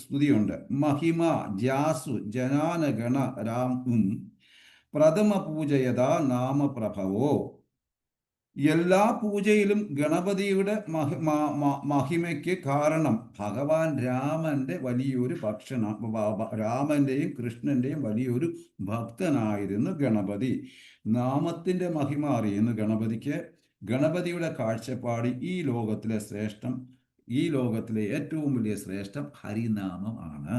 സ്തുതിയുണ്ട്. മഹിമ ജാസു ജനാന ഗണ രാം പ്രഥമ പൂജയതാ നാമപ്രഭവോ. എല്ലാ പൂജയിലും ഗണപതിയുടെ മഹിമയ്ക്ക് കാരണം ഭഗവാൻ രാമന്റെ വലിയൊരു രാമന്റെയും കൃഷ്ണന്റെയും വലിയൊരു ഭക്തനായിരുന്നു ഗണപതി. നാമത്തിന്റെ മഹിമ അറിയുന്നു ഗണപതിക്ക്. ഗണപതിയുടെ കാഴ്ചപ്പാട് ഈ ലോകത്തിലെ ഏറ്റവും വലിയ ശ്രേഷ്ഠം ഹരിനാമം ആണ്.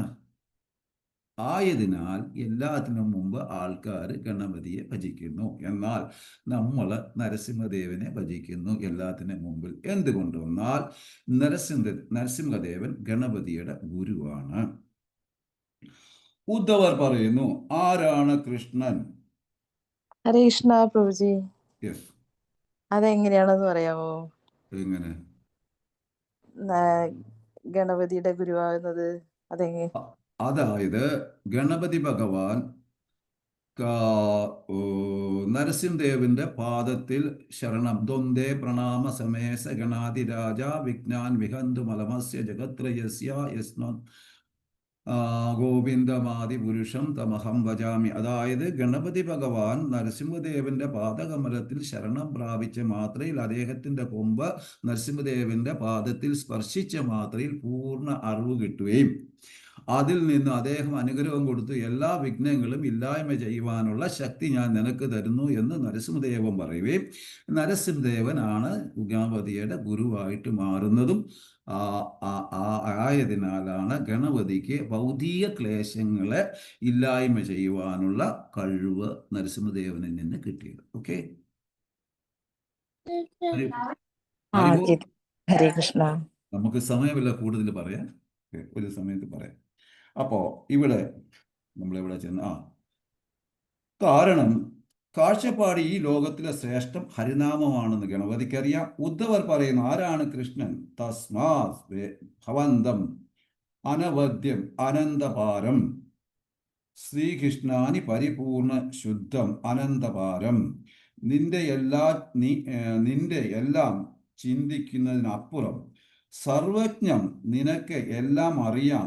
ആയതിനാൽ എല്ലാത്തിനും മുമ്പ് ആൾക്കാർ ഗണപതിയെ ഭജിക്കുന്നു. എന്നാൽ നമ്മൾ നരസിംഹദേവനെ ഭജിക്കുന്നു എല്ലാത്തിനും മുമ്പിൽ. എന്തുകൊണ്ടെന്നാൽ നരസിംഹദേവൻ ഗണപതിയുടെ ഗുരുവാണ്. ഉദ്ധവർ പറയുന്നു, ആരാണ് കൃഷ്ണൻ? ഹരേ കൃഷ്ണ പ്രഭുജി. യെസ്. അതെങ്ങനെയാണെന്ന് പറയാമോ? എങ്ങനെ ഗണപതിയുടെ ഗുരുവാകുന്നത്? അതെങ്ങനെ? അതായത് ഗണപതി ഭഗവാൻ നരസിംഹദേവന്റെ പാദത്തിൽ ശരണം. ദ്വന്ദ്വേ പ്രണാമ സമേസ ഗണാധിരാജ വിജ്ഞാൻ വിഹന്തു മലമസ്യ ജഗത്രയസ്യ യസ്മ ഗോവിന്ദമാദി പുരുഷം തമഹം വജാമി. അതായത് ഗണപതി ഭഗവാൻ നരസിംഹദേവന്റെ പാദകമലത്തിൽ ശരണം പ്രാപിച്ച മാത്രയിൽ അദ്ദേഹത്തിന്റെ കൊമ്പ് നരസിംഹദേവന്റെ പാദത്തിൽ സ്പർശിച്ച മാത്രയിൽ പൂർണ്ണ അറിവ് കിട്ടുകയും അതിൽ നിന്ന് അദ്ദേഹം അനുഗ്രഹം കൊടുത്ത് എല്ലാ വിഘ്നങ്ങളും ഇല്ലായ്മ ചെയ്യുവാനുള്ള ശക്തി ഞാൻ നിനക്ക് തരുന്നു എന്ന് നരസിംഹദേവൻ പറയുകയും നരസിംഹദേവനാണ് ഗണപതിയുടെ ഗുരുവായിട്ട് മാറുന്നതും ആയതിനാലാണ് ഗണപതിക്ക് ഭൗതിക ക്ലേശങ്ങളെ ഇല്ലായ്മ ചെയ്യുവാനുള്ള കഴിവ് നരസിംഹദേവനിൽ നിന്ന് കിട്ടിയത്. ഓക്കെ. ഹരേ കൃഷ്ണ. നമുക്ക് സമയമില്ല കൂടുതൽ പറയാൻ. ഒരു സമയത്ത് പറയാം. അപ്പോ ഇവിടെ നമ്മളിവിടെ ചെന്ന് കാരണം കാഴ്ചപ്പാട് ഈ ലോകത്തിലെ ശ്രേഷ്ഠം ഹരിനാമമാണെന്ന് ഗണപതിക്കറിയാം. ഉദ്ധവർ പറയുന്നു, ആരാണ് കൃഷ്ണൻ? തസ്മാത് ഭവന്തം അനവദ്യം അനന്തപാരം ശ്രീകൃഷ്ണാനി പരിപൂർണ ശുദ്ധം അനന്തപാരം. നിന്റെ എല്ലാം ചിന്തിക്കുന്നതിനപ്പുറം സർവജ്ഞം, നിനക്ക് എല്ലാം അറിയാം.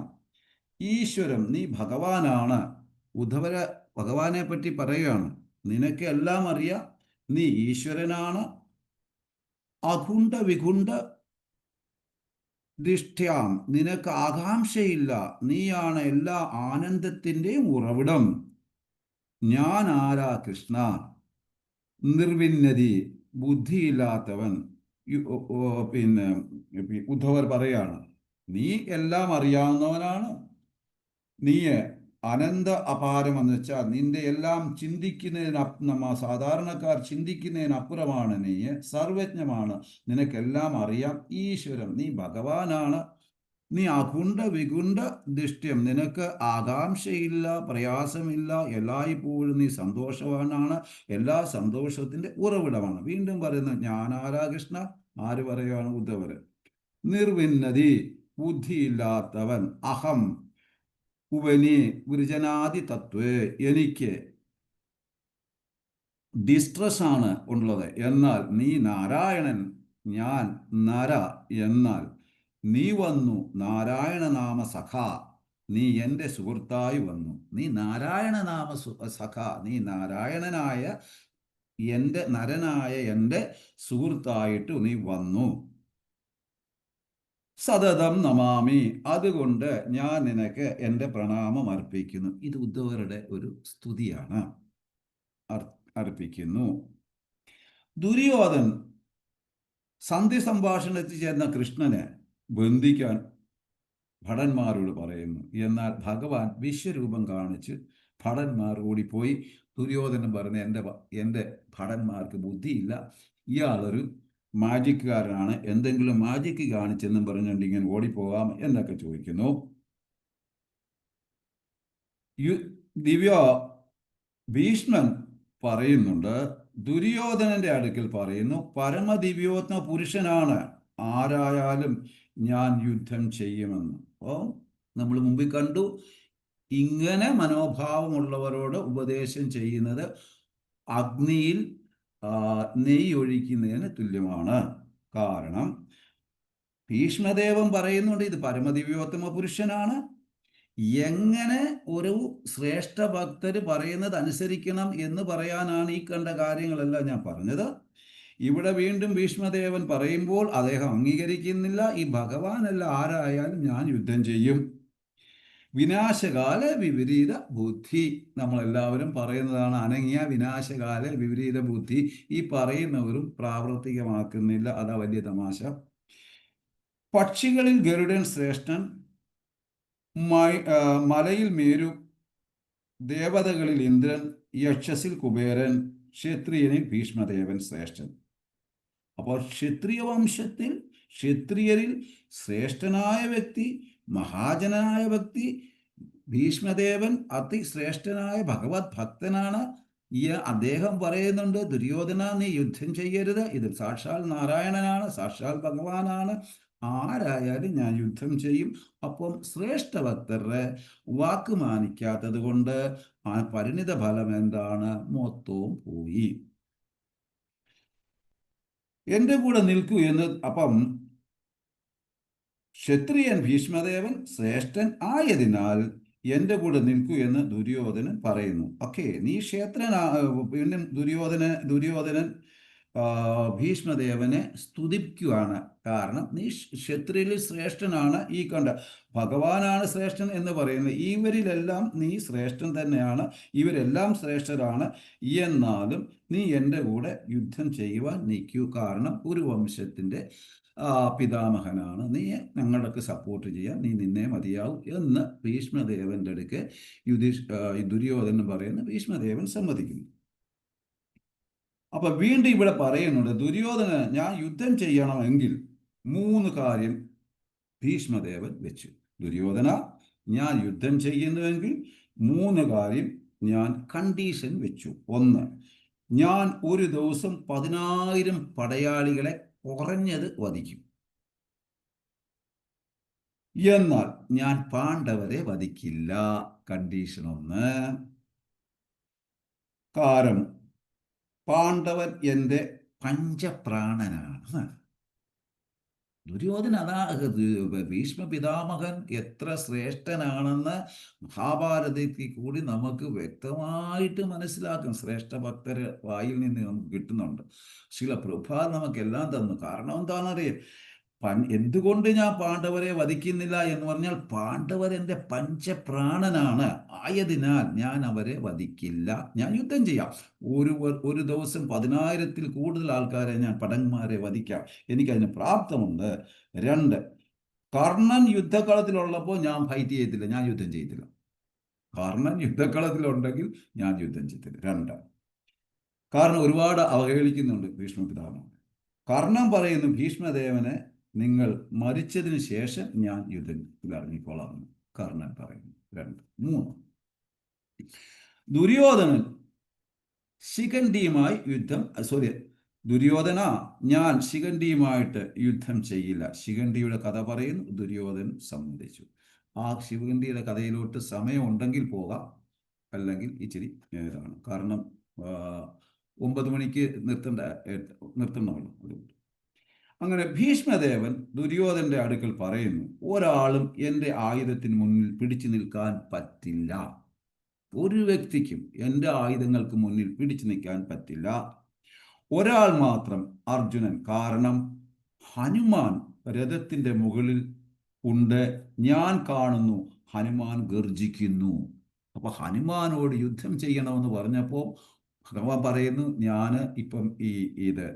ഈശ്വരം, നീ ഭഗവാനാണ്. ഭഗവാനെ പറ്റി പറയുകയാണ്. നിനക്ക് എല്ലാം അറിയാം, നീ ഈശ്വരനാണ്. അകുണ്ഠ വികുണ്ഠ ദിഷ്ട്യാം, നിനക്ക് ആകാംക്ഷയില്ല, നീയാണ് എല്ലാ ആനന്ദത്തിൻ്റെയും ഉറവിടം. ഞാൻ ആരാ കൃഷ്ണ? നിർവിന്നതി, ബുദ്ധിയില്ലാത്തവൻ. പിന്നെ ഉദ്ധവർ പറയാണ്, നീ എല്ലാം അറിയാവുന്നവനാണ്. നീ അനന്ത അപാരം എന്ന് വെച്ചാൽ നിന്റെ എല്ലാം സാധാരണക്കാർ ചിന്തിക്കുന്നതിനപ്പുറമാണ്. നീ സർവജ്ഞമാണ്, നിനക്കെല്ലാം അറിയാം. ഈശ്വരം, നീ ഭഗവാനാണ്. നീ അകുണ്ഠ വികുണ്ഠ ദൃഷ്ട്യം, നിനക്ക് ആകാംക്ഷയില്ല, പ്രയാസമില്ല, എല്ലായ്പ്പോഴും നീ സന്തോഷവാനാണ്, എല്ലാ സന്തോഷത്തിന്റെ ഉറവിടമാണ്. വീണ്ടും പറയുന്നത്, ഞാനാരാ കൃഷ്ണ? ആര് പറയുകയാണ്? ഉദ്ധവര്. നിർവിന്നതി, ബുദ്ധിയില്ലാത്തവൻ. അഹം ഉപനി വൃജനാദി തത്വേ, എനിക്ക് ഡിസ്ട്രസ് ആണ് ഉള്ളത്. എന്നാൽ നീ നാരായണൻ, ഞാൻ നര. എന്നാൽ നീ വന്നു നാരായണനാമ സഖ, നീ എൻ്റെ സുഹൃത്തായി വന്നു. നീ നാരായണനാമ സഖ, നീ നാരായണനായ നരനായ എൻ്റെ സുഹൃത്തായിട്ട് നീ വന്നു. സതതം നമാമി, അതുകൊണ്ട് ഞാൻ നിനക്ക് എൻ്റെ പ്രണാമം അർപ്പിക്കുന്നു. ഇത് ഉദ്ധവരുടെ ഒരു സ്തുതിയാണ്. അർപ്പിക്കുന്നു. ദുര്യോധൻ സന്ധി സംഭാഷണത്തിൽ ചേർന്ന കൃഷ്ണനെ ബന്ധിക്കാൻ ഭടന്മാരോട് പറയുന്നു. എന്നാൽ ഭഗവാൻ വിശ്വരൂപം കാണിച്ച് ഭടന്മാർ ഓടിപ്പോയി. ദുര്യോധനൻ പറഞ്ഞ്, എൻ്റെ ഭടന്മാർക്ക് ബുദ്ധിയില്ല, ഇയാളൊരു മാജിക്കുകാരനാണ്, എന്തെങ്കിലും മാജിക്ക് കാണിച്ചെന്നും പറഞ്ഞുകൊണ്ട് ഇങ്ങനെ ഓടിപ്പോകാം എന്നൊക്കെ ചോദിക്കുന്നു. ഭീഷ്മൻ പറയുന്നുണ്ട്, ദുര്യോധനന്റെ അടുക്കൽ പറയുന്നു, പരമദിവ്യോത്മ പുരുഷനാണ്, ആരായാലും ഞാൻ യുദ്ധം ചെയ്യുമെന്ന്. അപ്പോൾ നമ്മൾ മുമ്പിൽ കണ്ടു, ഇങ്ങനെ മനോഭാവമുള്ളവരോട് ഉപദേശം ചെയ്യുന്നത് അഗ്നിയിൽ നെയ്യ് ഒഴിക്കുന്നതിന് തുല്യമാണ്. കാരണം ഭീഷ്മദേവൻ പറയുന്നുണ്ട്, ഇത് പരമദിവ്യോത്തമ പുരുഷനാണ്. എങ്ങനെ ഒരു ശ്രേഷ്ഠ ഭക്തര് പറയുന്നത് അനുസരിക്കണം എന്ന് പറയാനാണ് ഈ കണ്ട കാര്യങ്ങളെല്ലാം ഞാൻ പറഞ്ഞത്. ഇവിടെ വീണ്ടും ഭീഷ്മദേവൻ പറയുമ്പോൾ അദ്ദേഹം അംഗീകരിക്കുന്നില്ല. ഈ ഭഗവാനല്ല, ആരായാലും ഞാൻ യുദ്ധം ചെയ്യും. വിനാശകാല വിപരീത ബുദ്ധി, നമ്മളെല്ലാവരും പറയുന്നതാണ്. അനങ്ങിയ വിനാശകാല വിപരീത ബുദ്ധി. ഈ പറയുന്നവരും പ്രാവർത്തികമാക്കുന്നില്ല. അതാ വലിയ തമാശ. പക്ഷികളിൽ ഗരുഡൻ ശ്രേഷ്ഠൻ, മലയിൽ മേരു, ദേവതകളിൽ ഇന്ദ്രൻ, യക്ഷസിൽ കുബേരൻ, ക്ഷത്രിയനിൽ ഭീഷ്മദേവൻ ശ്രേഷ്ഠൻ. അപ്പോൾ ക്ഷത്രിയ വംശത്തിൽ ക്ഷത്രിയരിൽ ശ്രേഷ്ഠനായ വ്യക്തി, മഹാജനായ വ്യക്തി ഭീഷ്മദേവൻ അതിശ്രേഷ്ഠനായ ഭഗവത് ഭക്തനാണ്. അദ്ദേഹം പറയുന്നുണ്ട്, ദുര്യോധന, നീ യുദ്ധം ചെയ്യരുത്, ഇത് സാക്ഷാൽ നാരായണനാണ്, സാക്ഷാൽ ഭഗവാനാണ്, ആരായാലും ഞാൻ യുദ്ധം ചെയ്യും. അപ്പം ശ്രേഷ്ഠ ഭക്തരുടെ വാക്ക് മാനിക്കാത്തത് കൊണ്ട് ആ പരിണിത ഫലം എന്താണ്? മൊത്തവും പോയി. എൻ്റെ കൂടെ നിൽക്കൂ എന്ന്. അപ്പം ക്ഷത്രിയൻ ഭീഷ്മദേവൻ ശ്രേഷ്ഠൻ ആയതിനാൽ എൻ്റെ കൂടെ നിൽക്കൂ എന്ന് ദുര്യോധനൻ പറയുന്നു. നീ വീണ്ടും ദുര്യോധനൻ ഭീഷ്മദേവനെ സ്തുതിക്കുകയാണ്. കാരണം നീ ക്ഷത്രിയരിൽ ശ്രേഷ്ഠനാണ്. ഈ കണ്ട ഭഗവാനാണ് ശ്രേഷ്ഠൻ എന്ന് പറയുന്നത്. ഇവരിലെല്ലാം നീ ശ്രേഷ്ഠൻ തന്നെയാണ്, ഇവരെല്ലാം ശ്രേഷ്ഠരാണ്. എന്നാലും നീ എൻ്റെ കൂടെ യുദ്ധം ചെയ്യുവാൻ നിൽക്കൂ. കാരണം ഒരു വംശത്തിൻ്റെ പിതാമഹനാണ് നീ, ഞങ്ങളൊക്കെ സപ്പോർട്ട് ചെയ്യാൻ നിന്നെ മതിയാവും എന്ന് ഭീഷ്മദേവൻ്റെ അടുക്ക് ദുര്യോധനൻ പറയുന്ന ഭീഷ്മദേവൻ സമ്മതിക്കുന്നു. അപ്പൊ വീണ്ടും ഇവിടെ പറയുന്നുണ്ട്, ദുര്യോധനൻ ഞാൻ യുദ്ധം ചെയ്യണമെങ്കിൽ 3 കാര്യം ഭീഷ്മദേവൻ വെച്ചു. ദുര്യോധന, ഞാൻ യുദ്ധം ചെയ്യുന്നുവെങ്കിൽ 3 കാര്യം ഞാൻ കണ്ടീഷൻ വെച്ചു. 1, ഞാൻ ഒരു ദിവസം 10,000 പടയാളികളെ കുറഞ്ഞത് വധിക്കും. എന്നാൽ ഞാൻ പാണ്ഡവരെ വധിക്കില്ല. കണ്ടീഷൻ 1. കാരണം പാണ്ഡവൻ എൻ്റെ പഞ്ചപ്രാണനാണ്. ദുര്യോധന അതാ ഭീഷ്മ പിതാമഹൻ എത്ര ശ്രേഷ്ഠനാണെന്ന് മഹാഭാരതത്തിൽ കൂടി നമുക്ക് വ്യക്തമായിട്ട് മനസ്സിലാക്കും. ശ്രേഷ്ഠ ഭക്തര് വായിൽ നിന്ന് നമുക്ക് കിട്ടുന്നുണ്ട്. ശീല പ്രഭാത് നമുക്കെല്ലാം തന്നു. കാരണം എന്താണെന്നറിയാം, എന്തുകൊണ്ട് ഞാൻ പാണ്ഡവരെ വധിക്കുന്നില്ല എന്ന് പറഞ്ഞാൽ പാണ്ഡവർ എൻ്റെ പഞ്ചപ്രാണനാണ്. ആയതിനാൽ ഞാൻ അവരെ വധിക്കില്ല. ഞാൻ യുദ്ധം ചെയ്യാം. ഒരു ദിവസം 10,000-ൽ കൂടുതൽ ആൾക്കാരെ ഞാൻ പടന്മാരെ വധിക്കാം. എനിക്കതിന് പ്രാപ്തമുണ്ട്. 2, കർണൻ യുദ്ധക്കളത്തിലുള്ളപ്പോൾ ഞാൻ ഫൈറ്റ് ചെയ്യത്തില്ല, ഞാൻ യുദ്ധം ചെയ്യത്തില്ല. കർണൻ യുദ്ധക്കളത്തിലുണ്ടെങ്കിൽ ഞാൻ യുദ്ധം ചെയ്യത്തില്ല. 2, കാരണം ഒരുപാട് അവഹേളിക്കുന്നുണ്ട് ഭീഷ്മ പിതാമഹൻ. കർണൻ പറയുന്നു, ഭീഷ്മദേവനെ നിങ്ങൾ മരിച്ചതിന് ശേഷം ഞാൻ യുദ്ധത്തിൽ ഇറങ്ങിക്കോളാം കർണൻ പറയുന്നു. 2, 3, ദുര്യോധനൻ ശിഖണ്ഡിയുമായി ദുര്യോധന, ഞാൻ ശിഖണ്ഡിയുമായിട്ട് യുദ്ധം ചെയ്യില്ല. ശിഖണ്ഡിയുടെ കഥ പറയുന്നു. ദുര്യോധനൻ സമ്മതിച്ചു. ആ ശിഖണ്ഡിയുടെ കഥയിലോട്ട് സമയം ഉണ്ടെങ്കിൽ പോകാം, അല്ലെങ്കിൽ ഇച്ചിരി നേരാണ്. കാരണം 9 മണിക്ക് നിർത്തണമല്ലോ. അതുകൊണ്ട് അങ്ങനെ ഭീഷ്മദേവൻ ദുര്യോധന്റെ അടുക്കൽ പറയുന്നു, ഒരാളും എൻ്റെ ആയുധത്തിന് മുന്നിൽ പിടിച്ചു നിൽക്കാൻ പറ്റില്ല. ഒരു വ്യക്തിക്കും എൻ്റെ ആയുധങ്ങൾക്ക് മുന്നിൽ പിടിച്ചു നിൽക്കാൻ പറ്റില്ല. ഒരാൾ മാത്രം, അർജുനൻ. കാരണം ഹനുമാൻ രഥത്തിന്റെ മുകളിൽ ഉണ്ട്. ഞാൻ കാണുന്നു ഹനുമാൻ ഗർജിക്കുന്നു. അപ്പൊ ഹനുമാനോട് യുദ്ധം ചെയ്യണമെന്ന് പറഞ്ഞപ്പോൾ ഭഗവാൻ പറയുന്നു, ഞാൻ ഇപ്പം ഇത്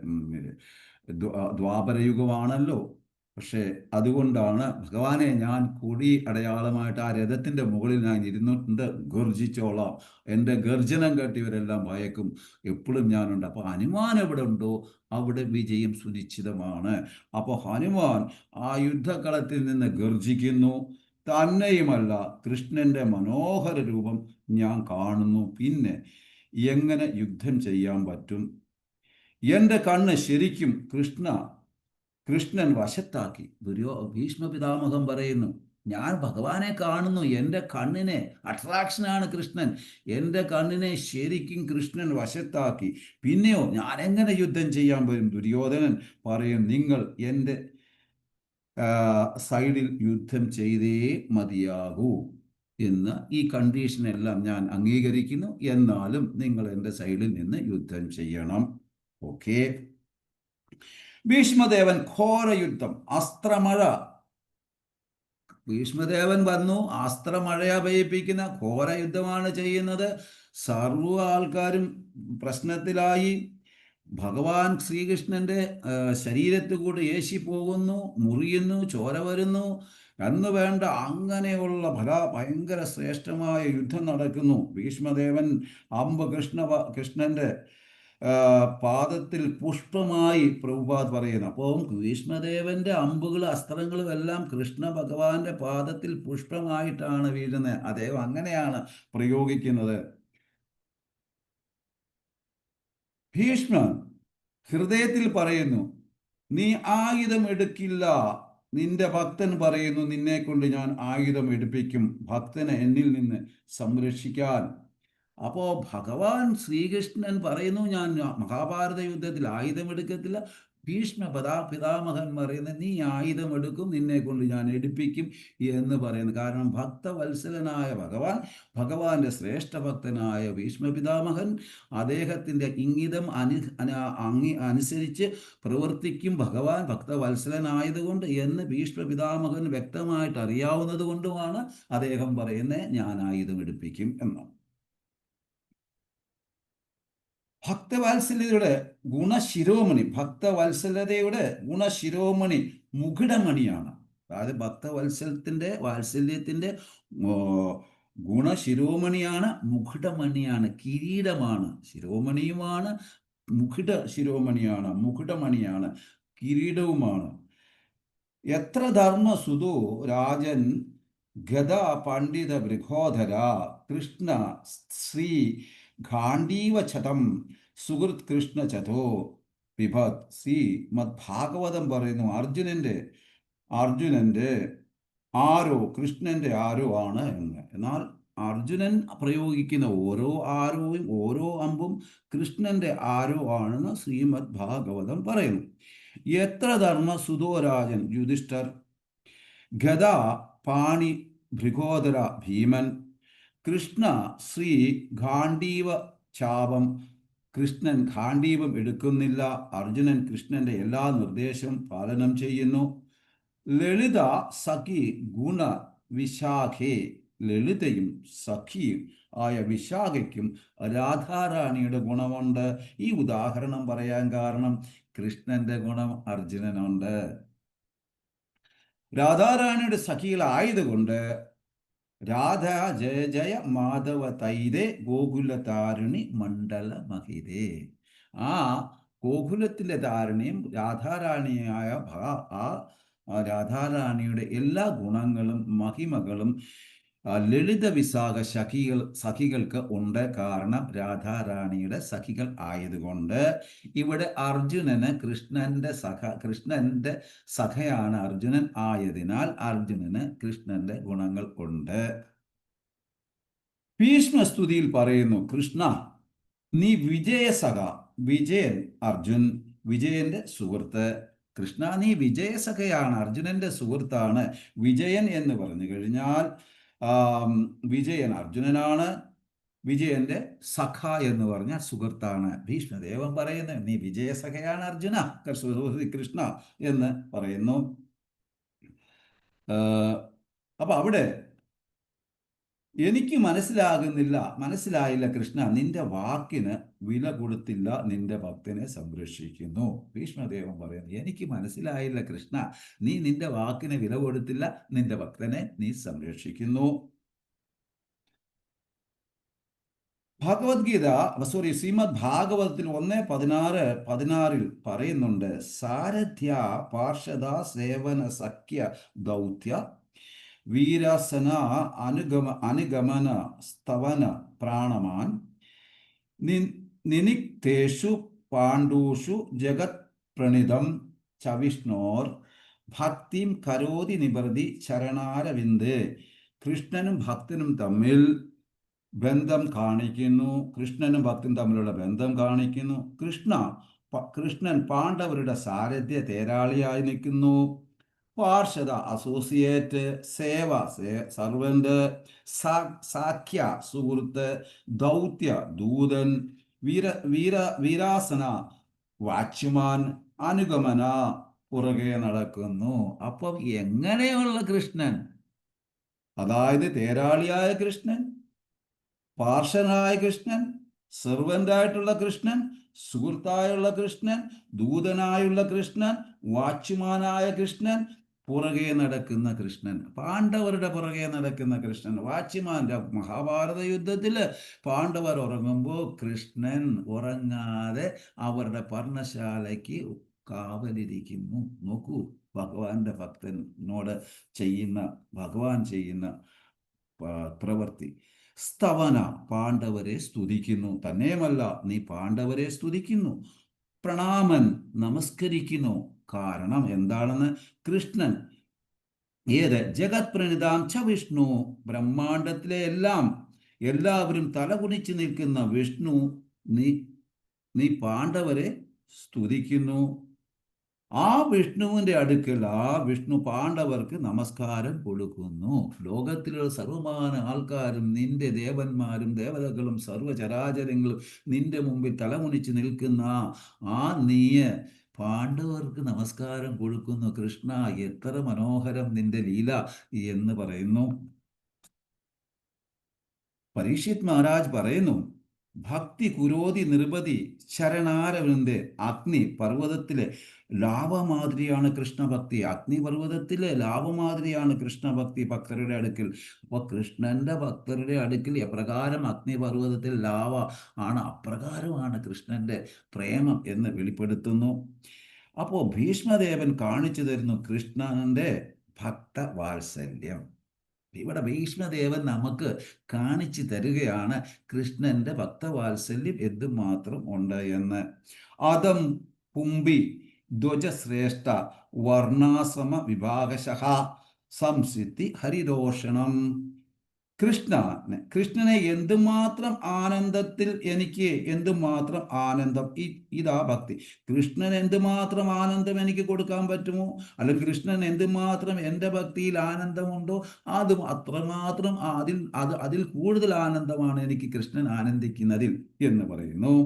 ദ്വാപരയുഗമാണല്ലോ, പക്ഷെ അതുകൊണ്ടാണ് ഭഗവാനെ ഞാൻ കൊടി അടയാളമായിട്ട് ആ രഥത്തിന്റെ മുകളിൽ ഞാൻ ഇരുന്നിട്ടുണ്ട്, ഗർജിച്ചോളാം. എൻ്റെ ഗർജനം കേട്ടിവരെല്ലാം ഭയക്കും. എപ്പോഴും ഞാനുണ്ട്. അപ്പോൾ ഹനുമാൻ എവിടെ ഉണ്ടോ അവിടെ വിജയം സുനിശ്ചിതമാണ്. അപ്പോൾ ഹനുമാൻ ആ യുദ്ധക്കളത്തിൽ നിന്ന് ഗർജിക്കുന്നു. തന്നെയുമല്ല, കൃഷ്ണന്റെ മനോഹര രൂപം ഞാൻ കാണുന്നു. പിന്നെ എങ്ങനെ യുദ്ധം ചെയ്യാൻ പറ്റും? എൻ്റെ കണ്ണ് ശരിക്കും കൃഷ്ണൻ വശത്താക്കി. ഭീഷ്മ പിതാമഹൻ പറയുന്നു, ഞാൻ ഭഗവാനെ കാണുന്നു, എൻ്റെ കണ്ണിനെ അട്രാക്ഷനാണ് കൃഷ്ണൻ. എൻ്റെ കണ്ണിനെ ശരിക്കും കൃഷ്ണൻ വശത്താക്കി. പിന്നെയോ ഞാൻ എങ്ങനെ യുദ്ധം ചെയ്യാൻ വരും? ദുര്യോധനൻ പറയും, നിങ്ങൾ എൻ്റെ സൈഡിൽ യുദ്ധം ചെയ്തേ മതിയാകൂ എന്ന്. ഈ കണ്ടീഷനെല്ലാം ഞാൻ അംഗീകരിക്കുന്നു, എന്നാലും നിങ്ങൾ എൻ്റെ സൈഡിൽ നിന്ന് യുദ്ധം ചെയ്യണം. ഓക്കെ. ഭീഷ്മദേവൻ ഘോര യുദ്ധം, അസ്ത്രമഴ. ഭീഷ്മദേവൻ വന്നു, അസ്ത്രമഴയ പെയ്യിപ്പിക്കുന്ന ഘോര യുദ്ധമാണ് ചെയ്യുന്നത്. സർവ്വ ആൾക്കാരും പ്രശ്നത്തിലായി. ഭഗവാൻ ശ്രീകൃഷ്ണന്റെ ശരീരത്തിൽ കൂടെ ഏശി പോകുന്നു, മുറിയുന്നു, ചോര വരുന്നു എന്ന് വേണ്ട അങ്ങനെയുള്ള ഭയങ്കര ശ്രേഷ്ഠമായ യുദ്ധം നടക്കുന്നു. ഭീഷ്മദേവൻ അമ്പ് കൃഷ്ണന്റെ പാദത്തിൽ പുഷ്പമായി പ്രഭുപാദ് പറയുന്നു. അപ്പോൾ ഭീഷ്മദേവന്റെ അമ്പുകളും അസ്ത്രങ്ങളും എല്ലാം കൃഷ്ണ ഭഗവാന്റെ പാദത്തിൽ പുഷ്പമായിട്ടാണ് വീഴുന്നത്. അദ്ദേഹം അങ്ങനെയാണ് പ്രയോഗിക്കുന്നത്. ഭീഷ്മൻ ഹൃദയത്തിൽ പറയുന്നു, നീ ആയുധം എടുക്കില്ല. നിന്റെ ഭക്തൻ പറയുന്നു, നിന്നെ കൊണ്ട് ഞാൻ ആയുധം എടുപ്പിക്കും, ഭക്തനെ എന്നിൽ നിന്ന് സംരക്ഷിക്കാൻ. അപ്പോൾ ഭഗവാൻ ശ്രീകൃഷ്ണൻ പറയുന്നു, ഞാൻ മഹാഭാരത യുദ്ധത്തിൽ ആയുധമെടുക്കത്തില്ല. ഭീഷ്മ പിതാമഹൻ പറയുന്നത്, നീ ആയുധമെടുക്കും, നിന്നെ കൊണ്ട് ഞാൻ എടുപ്പിക്കും എന്ന് പറയുന്നു. കാരണം ഭക്തവത്സലനായ ഭഗവാന്റെ ശ്രേഷ്ഠ ഭക്തനായ ഭീഷ്മ പിതാമഹൻ അദ്ദേഹത്തിൻ്റെ ഇംഗിതം അനുസരിച്ച് പ്രവർത്തിക്കും. ഭഗവാൻ ഭക്തവത്സലനായതുകൊണ്ട് എന്ന് ഭീഷ്മ പിതാമഹൻ വ്യക്തമായിട്ട് അറിയാവുന്നത് കൊണ്ടുമാണ് അദ്ദേഹം പറയുന്നത്, ഞാൻ ആയുധം എടുപ്പിക്കും എന്ന്. ഭക്തവാത്സല്യതയുടെ ഗുണശിരോമണി മുകുടമണിയാണ്. അതായത് വാത്സല്യത്തിന്റെ ഗുണശിരോമണിയാണ്, മുകുടമണിയാണ്, കിരീടമാണ്. ശിരോമണിയുമാണ്, മുകുടമണിയാണ്, കിരീടവുമാണ്. എത്ര ധർമ്മസുതോ രാജൻ ഗദ പണ്ഡിത വൃഖോധര കൃഷ്ണ ശ്രീ ഗാണ്ഡീവചതം സുഹൃത് കൃഷ്ണ ചതോ പിഭത്. മദ്ഭാഗവതം പറയുന്നു അർജുനന്റെ ആരോ കൃഷ്ണന്റെ ആരോ ആണ് എന്ന്. എന്നാൽ അർജുനൻ പ്രയോഗിക്കുന്ന ഓരോ ആരോയും ഓരോ അമ്പും കൃഷ്ണന്റെ ആരോ ആണെന്ന് ശ്രീമദ് ഭാഗവതം പറയുന്നു. എത്ര ധർമ്മ സുതോരാജൻ യുധിഷ്ഠർ ഗദ പാണി ഭൃഗോദര ഭീമൻ കൃഷ്ണ ശ്രീ ഗാണ്ഡീവ ചാപം. കൃഷ്ണൻ ഗാണ്ഡീവം എടുക്കുന്നില്ല. അർജുനൻ കൃഷ്ണന്റെ എല്ലാ നിർദ്ദേശവും പാലനം ചെയ്യുന്നു. ലളിത സഖി ഗുണ വിശാഖേ. ലളിതയും സഖിയും ആയ വിശാഖയ്ക്കും രാധാറാണിയുടെ ഗുണമുണ്ട്. ഈ ഉദാഹരണം പറയാൻ കാരണം കൃഷ്ണന്റെ ഗുണം അർജുനനുണ്ട്. രാധാറാണിയുടെ സഖികളായതുകൊണ്ട് രാധ ജയ ജയ മാധവ തൈതേ ഗോകുല താരുണി മണ്ഡല മഹിതേ. ആ ഗോകുലത്തിലെ താരുണിയും രാധാറാണിയായ ആ രാധാറാണിയുടെ എല്ലാ ഗുണങ്ങളും മഹിമകളും ലളിത വിശാഖ സഖികൾക്ക് ഉണ്ട്. കാരണം രാധാറാണിയുടെ സഖികൾ ആയതുകൊണ്ട്. ഇവിടെ അർജുനന് കൃഷ്ണന്റെ സഖയാണ് അർജുനൻ ആയതിനാൽ അർജുനന് കൃഷ്ണന്റെ ഗുണങ്ങൾ ഉണ്ട്. ഭീഷ്മസ്തുതിയിൽ പറയുന്നു, കൃഷ്ണ നീ വിജയസഖ. വിജയൻ അർജുൻ, വിജയന്റെ സുഹൃത്ത്. കൃഷ്ണ നീ വിജയസഖയാണ്, അർജുനന്റെ സുഹൃത്താണ്. വിജയൻ എന്ന് പറഞ്ഞു കഴിഞ്ഞാൽ വിജയൻ അർജുനനാണ്, വിജയന്റെ സഖ എന്ന് പറഞ്ഞാൽ സുഹൃത്താണ്. ഭീഷ്മദേവൻ പറയുന്നത് നീ വിജയസഖയാണ് അർജുന, കൃഷ്ണ എന്ന് പറയുന്നു. അപ്പൊ അവിടെ എനിക്ക് മനസ്സിലായില്ല കൃഷ്ണ, നിന്റെ വാക്കിന് വില കൊടുത്തില്ല, നിന്റെ ഭക്തനെ സംരക്ഷിക്കുന്നു. ഭീഷ്മദേവൻ പറയുന്നു, എനിക്ക് മനസ്സിലായില്ല കൃഷ്ണ, നീ നിന്റെ വാക്കിന് വില കൊടുത്തില്ല, നിന്റെ ഭക്തനെ നീ സംരക്ഷിക്കുന്നു. ശ്രീമദ് ഭാഗവതത്തിൽ 1:16 പറയുന്നുണ്ട്, സാരഥ്യ പാർഷദ സേവന സഖ്യ ദൗത്യ വീരാസന അനുഗമന സ്തവന പ്രാണമാൻ നിനിക്തേഷു പാണ്ഡൂഷു ജഗത് പ്രണിതം ചവിഷ്ണോർ ഭക്തിം കരോതി നിബർതി ചരണാരവിന്ദേ. കൃഷ്ണനും ഭക്തനും തമ്മിൽ ബന്ധം കാണിക്കുന്നു. കൃഷ്ണനും ഭക്തനും തമ്മിലുള്ള ബന്ധം കാണിക്കുന്നു. കൃഷ്ണൻ പാണ്ഡവരുടെ സാരഥ്യ തേരാളിയായി നിൽക്കുന്നു. പാർഷദ അസോസിയേറ്റ്, സേവ സർവന്റ്, സാഖ്യ സുഹൃത്ത്, ദൗത്യ ദൂതൻ, വീരാസന വാച്ച്മാൻ, അനുഗമന പുറകെ നടക്കുന്നു. അപ്പം എങ്ങനെയുള്ള കൃഷ്ണൻ? അതായത് തേരാളിയായ കൃഷ്ണൻ, പാർഷനായ കൃഷ്ണൻ, സെർവൻ്റായിട്ടുള്ള കൃഷ്ണൻ, സുഹൃത്തായുള്ള കൃഷ്ണൻ, ദൂതനായുള്ള കൃഷ്ണൻ, വാച്ച്മാനായ കൃഷ്ണൻ, പുറകെ നടക്കുന്ന കൃഷ്ണൻ, പാണ്ഡവരുടെ പുറകെ നടക്കുന്ന കൃഷ്ണൻ. വാച്ച്മാൻ്റെ മഹാഭാരത യുദ്ധത്തില് പാണ്ഡവർ ഉറങ്ങുമ്പോൾ കൃഷ്ണൻ ഉറങ്ങാതെ അവരുടെ പർണശാലയ്ക്ക് കാവലിരിക്കുന്നു. നോക്കൂ, ഭഗവാന്റെ ഭക്തനോട് ഭഗവാൻ ചെയ്യുന്ന പ്രവൃത്തി. സ്തവന, പാണ്ഡവരെ സ്തുതിക്കുന്നു. തന്നെയുമല്ല, നീ പാണ്ഡവരെ സ്തുതിക്കുന്നു. പ്രണാമൻ, നമസ്കരിക്കുന്നു. കാരണം എന്താണെന്ന്? കൃഷ്ണൻ ജഗത് പ്രണിതാം ച വിഷ്ണു, ബ്രഹ്മാണ്ടത്തിലെ എല്ലാവരും തലകുനിച്ച് നിൽക്കുന്ന വിഷ്ണു, നീ പാണ്ഡവരെ സ്തുതിക്കുന്നു. ആ വിഷ്ണുവിൻ്റെ അടുക്കൽ വിഷ്ണു പാണ്ഡവർക്ക് നമസ്കാരം കൊടുക്കുന്നു. ലോകത്തിലുള്ള സർവമാന ആൾക്കാരും, നിന്റെ ദേവന്മാരും ദേവതകളും സർവചരാചരങ്ങളും നിന്റെ മുമ്പിൽ തലകുനിച്ച് നിൽക്കുന്ന നീ പാണ്ഡവർക്ക് നമസ്കാരം കൊടുക്കുന്നു. കൃഷ്ണ, എത്ര മനോഹരം നിന്റെ ലീല എന്ന് പറയുന്നു. പരീക്ഷിത് മഹാരാജ് പറയുന്നു, ഭക്തി കുരോതി നിർബതി ശരണാരവിന്ദേ. അഗ്നി പർവ്വതത്തിലെ ലാവമാതിരിയാണ് കൃഷ്ണഭക്തി. അഗ്നിപർവ്വതത്തിലെ ലാവമാതിരിയാണ് കൃഷ്ണഭക്തി ഭക്തരുടെ അടുക്കൽ. അപ്പോൾ കൃഷ്ണന്റെ ഭക്തരുടെ അടുക്കൽ എപ്രകാരം അഗ്നിപർവ്വതത്തിൽ ലാവ ആണ്, അപ്രകാരമാണ് കൃഷ്ണന്റെ പ്രേമം എന്ന് വെളിപ്പെടുത്തുന്നു. അപ്പോൾ ഭീഷ്മദേവൻ കാണിച്ചു തരുന്നു കൃഷ്ണന്റെ ഭക്തവാത്സല്യം. ഇവിടെ ഭീഷ്മദേവൻ നമുക്ക് കാണിച്ചു തരികയാണ് കൃഷ്ണന്റെ ഭക്തവാത്സല്യം എന്തുമാത്രം ഉണ്ട് എന്ന്. അതം പുമ്പി ധ്വജശ്രേഷ്ഠ വർണ്ണാശ്രമ വിഭാഗശഃ സംസിദ്ധി ഹരിരോഷണം. കൃഷ്ണനെ എന്തുമാത്രം ആനന്ദത്തിൽ എനിക്ക് എന്തുമാത്രം ആനന്ദം, ഇതാ ഭക്തി. കൃഷ്ണൻ എന്തുമാത്രം ആനന്ദം എനിക്ക് കൊടുക്കാൻ പറ്റുമോ, അല്ലെങ്കിൽ കൃഷ്ണൻ എന്തുമാത്രം എൻ്റെ ഭക്തിയിൽ ആനന്ദമുണ്ടോ, അതും അത്രമാത്രം അതിൽ കൂടുതൽ ആനന്ദമാണ് എനിക്ക് കൃഷ്ണൻ ആനന്ദിക്കുന്നതിൽ എന്ന് പറയുന്നു.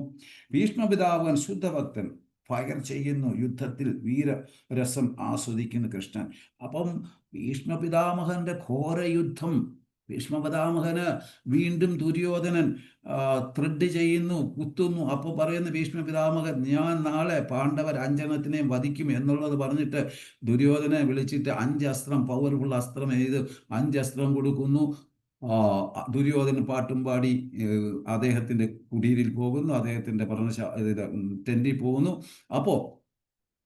ഭീഷ്മപിതാവൻ ശുദ്ധഭക്തൻ, ഫയർ ചെയ്യുന്നു, യുദ്ധത്തിൽ വീരരസം ആസ്വദിക്കുന്നു കൃഷ്ണൻ. അപ്പം ഭീഷ്മപിതാമഹന്റെ ഘോരയുദ്ധം, ഭീഷ്മപിതാമഹന് വീണ്ടും ദുര്യോധനൻ ത്രെഡ് ചെയ്യുന്നു, കുത്തുന്നു. അപ്പോൾ പറയുന്നു ഭീഷ്മപിതാമഹൻ, ഞാൻ നാളെ പാണ്ഡവർ 5 വധിക്കും എന്നുള്ളത് പറഞ്ഞിട്ട് ദുര്യോധനെ വിളിച്ചിട്ട് 5 അസ്ത്രം, പവർഫുൾ അസ്ത്രം എഴുതി 5 അസ്ത്രം കൊടുക്കുന്നു. ദുര്യോധനൻ പാട്ടും പാടി അദ്ദേഹത്തിൻ്റെ കുടീരിൽ പോകുന്നു, അദ്ദേഹത്തിൻ്റെ ടെൻറ്റിൽ പോകുന്നു. അപ്പോൾ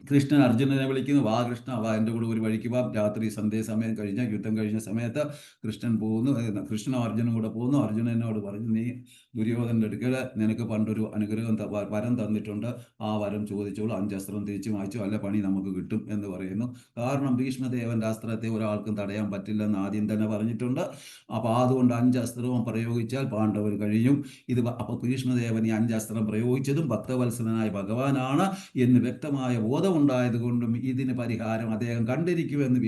കൃഷ്ണൻ അർജുനനെ വിളിക്കുന്നു, വാ കൃഷ്ണ, വാ എൻ്റെ കൂടെ ഒരു വഴിക്ക് വാ. രാത്രി സന്ധ്യാസമയം കഴിഞ്ഞ യുദ്ധം കഴിഞ്ഞ സമയത്ത് കൃഷ്ണൻ പോകുന്നു, കൃഷ്ണനും അർജുനും കൂടെ പോകുന്നു. അർജുനനോട് പറഞ്ഞു, നീ ദുര്യോധനൻ്റെ അടുക്കൽ നിനക്ക് പണ്ടൊരു അനുഗ്രഹം വരം തന്നിട്ടുണ്ട്, ആ വരം ചോദിച്ചോളൂ, 5 അസ്ത്രം തിരിച്ചു വായിച്ചു, അല്ല പണി നമുക്ക് കിട്ടും എന്ന് പറയുന്നു. കാരണം ഭീഷ്മദേവൻ്റെ അസ്ത്രത്തെ ഒരാൾക്കും തടയാൻ പറ്റില്ലെന്ന് ആദ്യം തന്നെ പറഞ്ഞിട്ടുണ്ട്. അപ്പോൾ അതുകൊണ്ട് 5 അസ്ത്രവും പ്രയോഗിച്ചാൽ പാണ്ഡവർ കഴിയും. അപ്പോൾ ഭീഷ്മദേവൻ ഈ 5 അസ്ത്രം പ്രയോഗിച്ചതും ഭക്തവത്സലനായ ഭഗവാനാണ് എന്ന് വ്യക്തമായ ബോധം ഉണ്ടായതുകൊണ്ടും ഇതിന് പരിഹാരം അദ്ദേഹം കണ്ടിരിക്കുമെന്ന്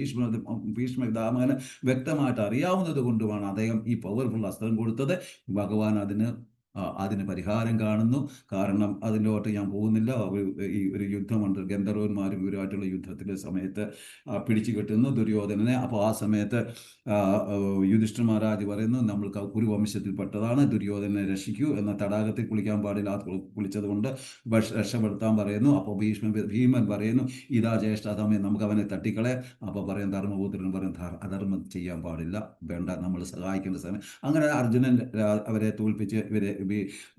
ഭീഷ്മപിതാമഹന് വ്യക്തമായിട്ട് അറിയാവുന്നത് കൊണ്ടുമാണ് അദ്ദേഹം ഈ പവർഫുൾ അസ്ത്രം കൊടുത്തത്. ഭഗവാൻ അതിന് പരിഹാരം കാണുന്നു. കാരണം അതിലോട്ട് ഞാൻ പോകുന്നില്ല. ഈ ഒരു യുദ്ധമുണ്ട്, ഗന്ധർവന്മാരും ഇവരുമായിട്ടുള്ള യുദ്ധത്തിൻ്റെ സമയത്ത് പിടിച്ചു കെട്ടുന്നു ദുര്യോധനനെ. അപ്പോൾ ആ സമയത്ത് യുധിഷ്ഠിർ മഹാരാജ് പറയുന്നു, നമ്മൾ കുരുവംശത്തിൽപ്പെട്ടതാണ്, ദുര്യോധനനെ രക്ഷിക്കൂ, എന്ന തടാകത്തിൽ കുളിക്കാൻ പാടില്ല, കുളിച്ചത് കൊണ്ട് രക്ഷപ്പെടുത്താൻ പറയുന്നു. അപ്പോൾ ഭീമൻ പറയുന്നു, ഇതാ ജ്യേഷ്ഠാതമയം, നമുക്ക് അവനെ തട്ടിക്കളെ. അപ്പോൾ പറയും ധർമ്മപുത്രൻ പറയും, അധർമ്മം ചെയ്യാൻ പാടില്ല, വേണ്ട, നമ്മൾ സഹായിക്കേണ്ട സമയം. അങ്ങനെ അർജുനൻ അവരെ തോൽപ്പിച്ച് ഇവരെ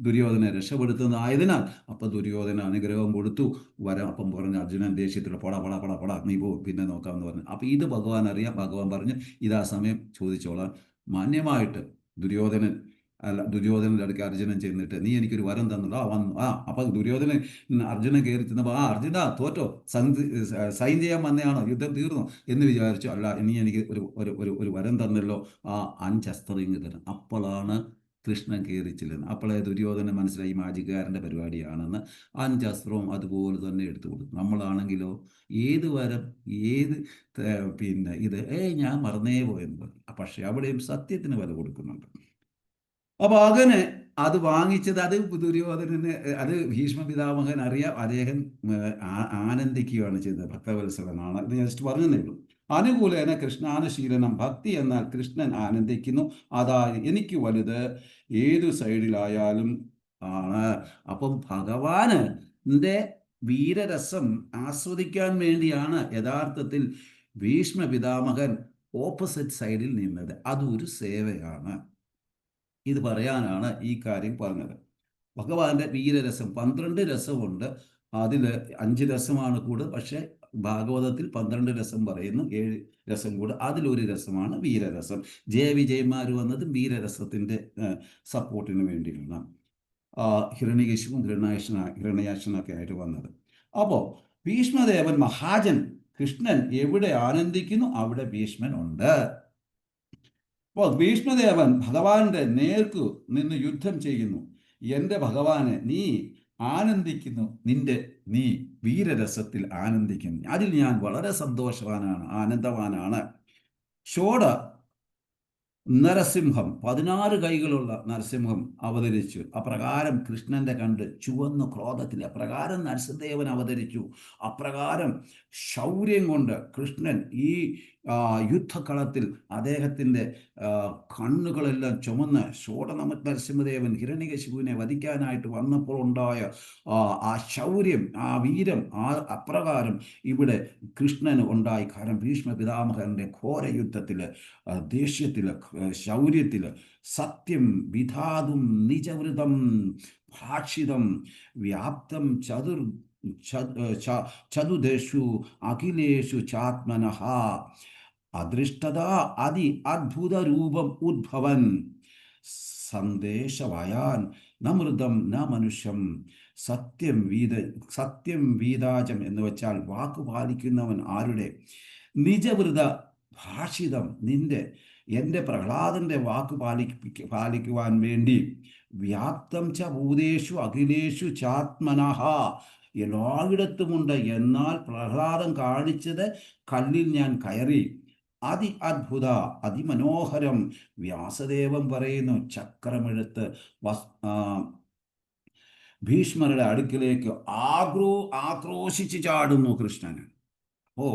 ദുര്യോധനെ രക്ഷപ്പെടുത്തുന്നതായതിനാൽ അപ്പോൾ ദുര്യോധന അനുഗ്രഹം കൊടുത്തു, വരം. അപ്പം പറഞ്ഞു അർജുനൻ ദേഷ്യത്തിൽ പട നീ പോ, പിന്നെ നോക്കാമെന്ന് പറഞ്ഞു. അപ്പോൾ ഇത് ഭഗവാൻ അറിയാം. ഭഗവാൻ പറഞ്ഞു, ഇതാ സമയം, ചോദിച്ചോളാം. മാന്യമായിട്ട് ദുര്യോധനൻ്റെ അടുക്ക് അർജുനൻ ചെന്നിട്ട്, നീ എനിക്കൊരു വരം തന്നല്ലോ, വന്നു. അപ്പം ദുര്യോധനൻ അർജുനൻ കയറി ചെന്നപ്പോൾ, അർജുന തോറ്റോ, സൈൻ ചെയ്യാൻ വന്നയാണോ, യുദ്ധം തീർന്നു എന്ന് വിചാരിച്ചു. അല്ല, നീ എനിക്ക് ഒരു വരം തന്നല്ലോ, ആ 5 അസ്ത്രം ഇങ്ങ് തരണം. അപ്പോഴാണ് കൃഷ്ണൻ കയറി ചെല്ലുന്നത്. അപ്പോഴേ ദുര്യോധനൻ മനസ്സിലായി മാജിക്കാരൻ്റെ പരിപാടിയാണെന്ന്. 5 അസ്ത്രവും അതുപോലെ തന്നെ എടുത്തു കൊടുക്കും. നമ്മളാണെങ്കിലോ ഏത് വരം, ഏത് ഇത് ഞാൻ മറന്നേ പോയെന്ന് പറയും. പക്ഷെ അവിടെയും സത്യത്തിന് വില കൊടുക്കുന്നുണ്ട്. അപ്പോൾ അങ്ങനെ അത് വാങ്ങിച്ചത്, അത് ദുര്യോധനന്, അത് ഭീഷ്മപിതാമഹൻ അറിയാം. അദ്ദേഹം ആനന്ദിക്കുകയാണ് ചെയ്തത്. ഭക്തവത്സലനാണ് ഇത് ജസ്റ്റ് പറഞ്ഞതേ ഉള്ളൂ. അനുകൂലേന കൃഷ്ണാനുശീലനം, ഭക്തി എന്നാൽ കൃഷ്ണൻ ആനന്ദിക്കുന്നു, അതായത് എനിക്ക് വലുത് ഏതു സൈഡിലായാലും ആണ്. അപ്പം ഭഗവാന്റെ വീരരസം ആസ്വദിക്കാൻ വേണ്ടിയാണ് യഥാർത്ഥത്തിൽ ഭീഷ്മപിതാമഹൻ ഓപ്പോസിറ്റ് സൈഡിൽ നിന്നത്. അതൊരു സേവയാണ്. ഇത് പറയാനാണ് ഈ കാര്യം പറഞ്ഞത്. ഭഗവാന്റെ വീരരസം 12 രസമുണ്ട്. അതിൽ 5 രസമാണ് കൂടുതൽ. പക്ഷേ ഭാഗവതത്തിൽ 12 രസം പറയുന്നു, 7 രസം കൂടെ. അതിലൊരു രസമാണ് വീരരസം. ജയവിജയന്മാർ വന്നത് വീരരസത്തിൻ്റെ സപ്പോർട്ടിന് വേണ്ടിയാണ്. ഹിരണ്യകശിപും ഹിരണ്യാക്ഷനൊക്കെ ആയിട്ട് വന്നത്. അപ്പോൾ ഭീഷ്മദേവൻ മഹാജൻ, കൃഷ്ണൻ എവിടെ ആനന്ദിക്കുന്നു അവിടെ ഭീഷ്മൻ ഉണ്ട്. അപ്പോൾ ഭീഷ്മദേവൻ ഭഗവാന്റെ നേർക്കു നിന്ന് യുദ്ധം ചെയ്യുന്നു. എൻ്റെ ഭഗവാനെ, നീ ആനന്ദിക്കുന്നു, നീ വീരരസത്തിൽ ആനന്ദിക്കുന്നു, അതിൽ ഞാൻ വളരെ സന്തോഷവാനാണ്, ആനന്ദവാനാണ്. ഷോഡ നരസിംഹം, 16 കൈകളുള്ള നരസിംഹം അവതരിച്ചു. അപ്രകാരം കൃഷ്ണന്റെ കണ്ട് ചുവന്ന ക്രോധത്തിൽ അപ്രകാരം നരസിംഹദേവൻ അവതരിച്ചു. അപ്രകാരം ശൗര്യം കൊണ്ട് കൃഷ്ണൻ ഈ യുദ്ധക്കളത്തിൽ അദ്ദേഹത്തിൻ്റെ കണ്ണുകളെല്ലാം ചുമന്ന് നരസിംഹദേവൻ ഹിരണ്യകശിപുവിനെ വധിക്കാനായിട്ട് വന്നപ്പോൾ ഉണ്ടായ ആ ശൗര്യം, ആ വീരം, അപ്രകാരം ഇവിടെ കൃഷ്ണന് ഉണ്ടായി. കാരണം ഭീഷ്മപിതാമഹന്റെ ഘോര യുദ്ധത്തിൽ, ദേഷ്യത്തിൽ, ശൗര്യത്തിൽ, സത്യം വിധാതും നിജവൃതം ഭാഷിതം വ്യാപ്തം ചതുർദേശു അഖിലേഷു ചാത്മനഃ. അദൃഷ്ടത അതി അദ്ഭുത രൂപം ഉദ്ഭവൻ സന്ദേശവയാൻ നമൃതം ന മനുഷ്യം സത്യം വീതാചം എന്ന് വെച്ചാൽ വാക്കു പാലിക്കുന്നവൻ ആരുടെ നിജവൃത ഭാഷിതം എൻ്റെ പ്രഹ്ലാദന്റെ വാക്ക് പാലിക്കുവാൻ വേണ്ടി വ്യാപ്തം ച ഭൂതേഷു അഖിലേഷു ചാത്മനഃ എല്ലായിടത്തുമുണ്ട്. എന്നാൽ പ്രഹ്ലാദം കാണിച്ചത് കല്ലിൽ ഞാൻ കയറി. അദ്ഭുത അതിമനോഹരം. വ്യാസദേവൻ പറയുന്നു, ചക്രമെടുത്ത് ഭീഷ്മരുടെ അടുക്കിലേക്ക് ആക്രോശിച്ച് ചാടുന്നു കൃഷ്ണന്. അപ്പോ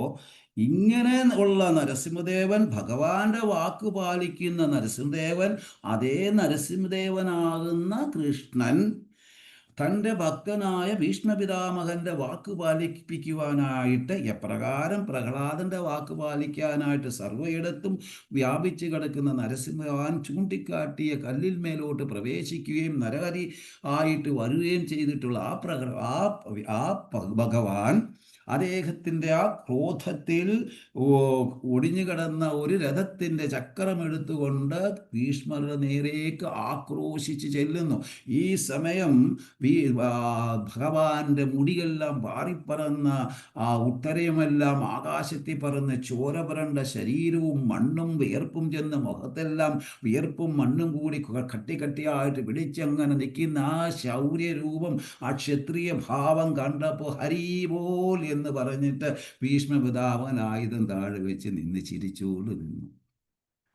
ഇങ്ങനെ ഉള്ള നരസിംഹദേവൻ, ഭഗവാന്റെ വാക്ക് പാലിക്കുന്ന നരസിംഹദേവൻ, അതേ നരസിംഹദേവനാകുന്ന കൃഷ്ണൻ തൻ്റെ ഭക്തനായ ഭീഷ്മപിതാമഹന്റെ വാക്ക് പാലിപ്പിക്കുവാനായിട്ട് എപ്രകാരം പ്രഹ്ലാദന്റെ വാക്ക് പാലിക്കാനായിട്ട് സർവയിടത്തും വ്യാപിച്ചു കിടക്കുന്ന നരസിംഹവാൻ ചൂണ്ടിക്കാട്ടിയ കല്ലിൽ മേലോട്ട് പ്രവേശിക്കുകയും നരഹരി ആയിട്ട് വരികയും ചെയ്തിട്ടുള്ള ആ ഭഗവാൻ അദ്ദേഹത്തിൻ്റെ ആ ക്രോധത്തിൽ ഒടിഞ്ഞു കിടന്ന ഒരു രഥത്തിൻ്റെ ചക്രമെടുത്തുകൊണ്ട് ഭീഷ്മരുടെ നേരേക്ക് ആക്രോശിച്ച് ചെല്ലുന്നു. ഈ സമയം ഭഗവാന്റെ മുടിയെല്ലാം പാറിപ്പറന്ന ഉത്തരയുമെല്ലാം ആകാശത്തിൽ പറന്ന് ചോര പുരണ്ട ശരീരവും മണ്ണും വിയർപ്പും ചെന്ന് മുഖത്തെല്ലാം വിയർപ്പും മണ്ണും കൂടി കട്ടിയായിട്ട് പിടിച്ചങ്ങനെ നിൽക്കുന്ന ആ ശൗര്യരൂപം, ആ ക്ഷത്രിയ ഭാവം കണ്ടപ്പോൾ ഹരിബോൽ എന്ന് പറഞ്ഞിട്ട് ഭീഷ്മപിതാമഹൻ ആയുധം താഴെ വെച്ച് നിന്ന് ചിരിച്ചോണ്ട് നിന്നു.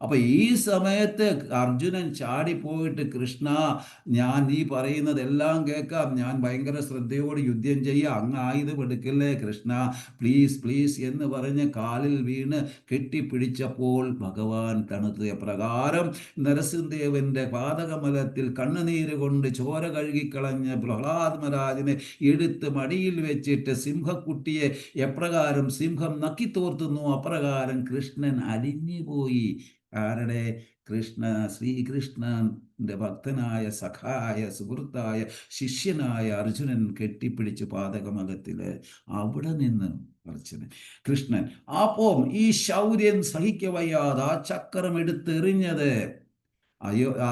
അപ്പൊ ഈ സമയത്ത് അർജുനൻ ചാടിപ്പോയിട്ട്, കൃഷ്ണ, ഞാൻ നീ പറയുന്നതെല്ലാം കേൾക്കാം, ഞാൻ ഭയങ്കര ശ്രദ്ധയോട് യുദ്ധം ചെയ്യാം, അങ്ങ് ആയുധം എടുക്കല്ലേ കൃഷ്ണ, പ്ലീസ് പ്ലീസ് എന്ന് പറഞ്ഞ് കാലിൽ വീണ് കെട്ടിപ്പിടിച്ചപ്പോൾ ഭഗവാൻ തണുത്ത് എപ്രകാരം നരസിംഹദേവന്റെ പാദകമലത്തിൽ കണ്ണുനീര് കൊണ്ട് ചോര കഴുകിക്കളഞ്ഞ് പ്രഹ്ലാദ് മഹാരാജനെ എടുത്ത് മടിയിൽ വെച്ചിട്ട് സിംഹക്കുട്ടിയെ എപ്രകാരം സിംഹം നക്കിത്തോർത്തുന്നു അപ്രകാരം കൃഷ്ണൻ അലിഞ്ഞുപോയി. ആരുടെ? ശ്രീകൃഷ്ണന്റെ ഭക്തനായ സഖായ സുഹൃത്തായ ശിഷ്യനായ അർജുനൻ കെട്ടിപ്പിടിച്ച് പാദകമലത്തില് അവിടെ നിന്ന് അർജുനൻ കൃഷ്ണൻ. അപ്പം ഈ ശൗര്യം സഹിക്കവയ്യാതെ ആ ചക്രം എടുത്തെറിഞ്ഞത്,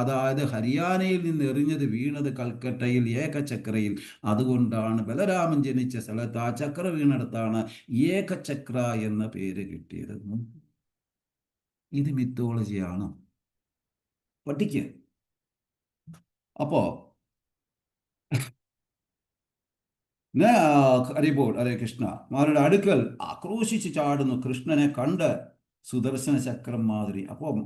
അതായത് ഹരിയാനയിൽ നിന്ന് എറിഞ്ഞത് വീണത് കൽക്കട്ടയിൽ ഏകചക്രയിൽ. അതുകൊണ്ടാണ് ബലരാമൻ ജനിച്ച സ്ഥലത്ത് ആ ചക്ര വീണിടത്താണ് ഏകചക്ര എന്ന പേര് കിട്ടിയത്. ഇത് മിത്തോളജിയാണ്, പഠിക്കുക. അപ്പോ ഹരിബോൾ ഹരേ കൃഷ്ണ മാരുടെ അടുക്കൽ ആക്രോശിച്ച് ചാടുന്നു കൃഷ്ണനെ കണ്ട് സുദർശന ചക്രം മാതിരി. അപ്പം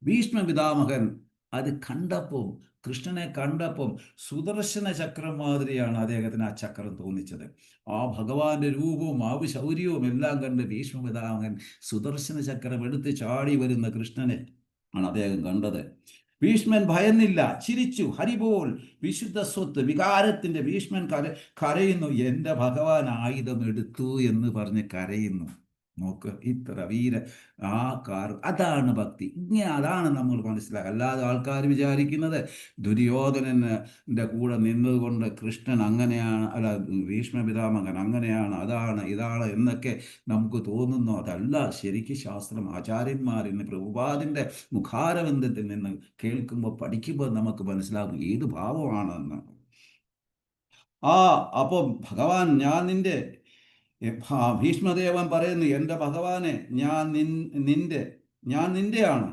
ഭീഷ്മപിതാമഹൻ അത് കണ്ടപ്പോൾ, കൃഷ്ണനെ കണ്ടപ്പം സുദർശന ചക്രം മാതിരിയാണ് അദ്ദേഹത്തിന് ആ ചക്രം തോന്നിച്ചത്. ആ ഭഗവാന്റെ രൂപവും ആ ശൗര്യവും എല്ലാം കണ്ട് ഭീഷ്മപിതാമഹൻ സുദർശന ചക്രം എടുത്ത് ചാടി വരുന്ന കൃഷ്ണനെ ആണ് അദ്ദേഹം കണ്ടത്. ഭീഷ്മൻ ഭയന്നില്ല, ചിരിച്ചു. ഹരിബോൾ വിശുദ്ധ സ്വത്ത് വികാരത്തിന്റെ ഭീഷ്മൻ കരയുന്നു. എൻ്റെ ഭഗവാൻ ആയുധം എടുത്തു എന്ന് പറഞ്ഞ് കരയുന്നു. നോക്ക്, ഇത്ര വീര അതാണ് ഭക്തി. അതാണ് നമ്മൾ മനസ്സിലാക്കുക. അല്ലാതെ ആൾക്കാർ വിചാരിക്കുന്നത് ദുര്യോധനന്റെ കൂടെ നിന്നതുകൊണ്ട് കൃഷ്ണൻ അങ്ങനെയാണ്, അല്ല ഭീഷ്മപിതാമഹൻ അങ്ങനെയാണ്, അതാണ് ഇതാണ് എന്നൊക്കെ നമുക്ക് തോന്നുന്നു. അതല്ല ശരിക്കും ശാസ്ത്രം. ആചാര്യന്മാർ ഇന്ന് പ്രഭുപാദിന്റെ മുഖാരബന്ധത്തിൽ നിന്ന് കേൾക്കുമ്പോൾ പഠിക്കുമ്പോൾ നമുക്ക് മനസ്സിലാകും ഏത് ഭാവമാണെന്ന്. അപ്പം ഭഗവാൻ, ഞാൻ ഭീഷ്മദേവൻ പറയുന്നു, എൻ്റെ ഭഗവാനെ, ഞാൻ നിന്റെയാണ്,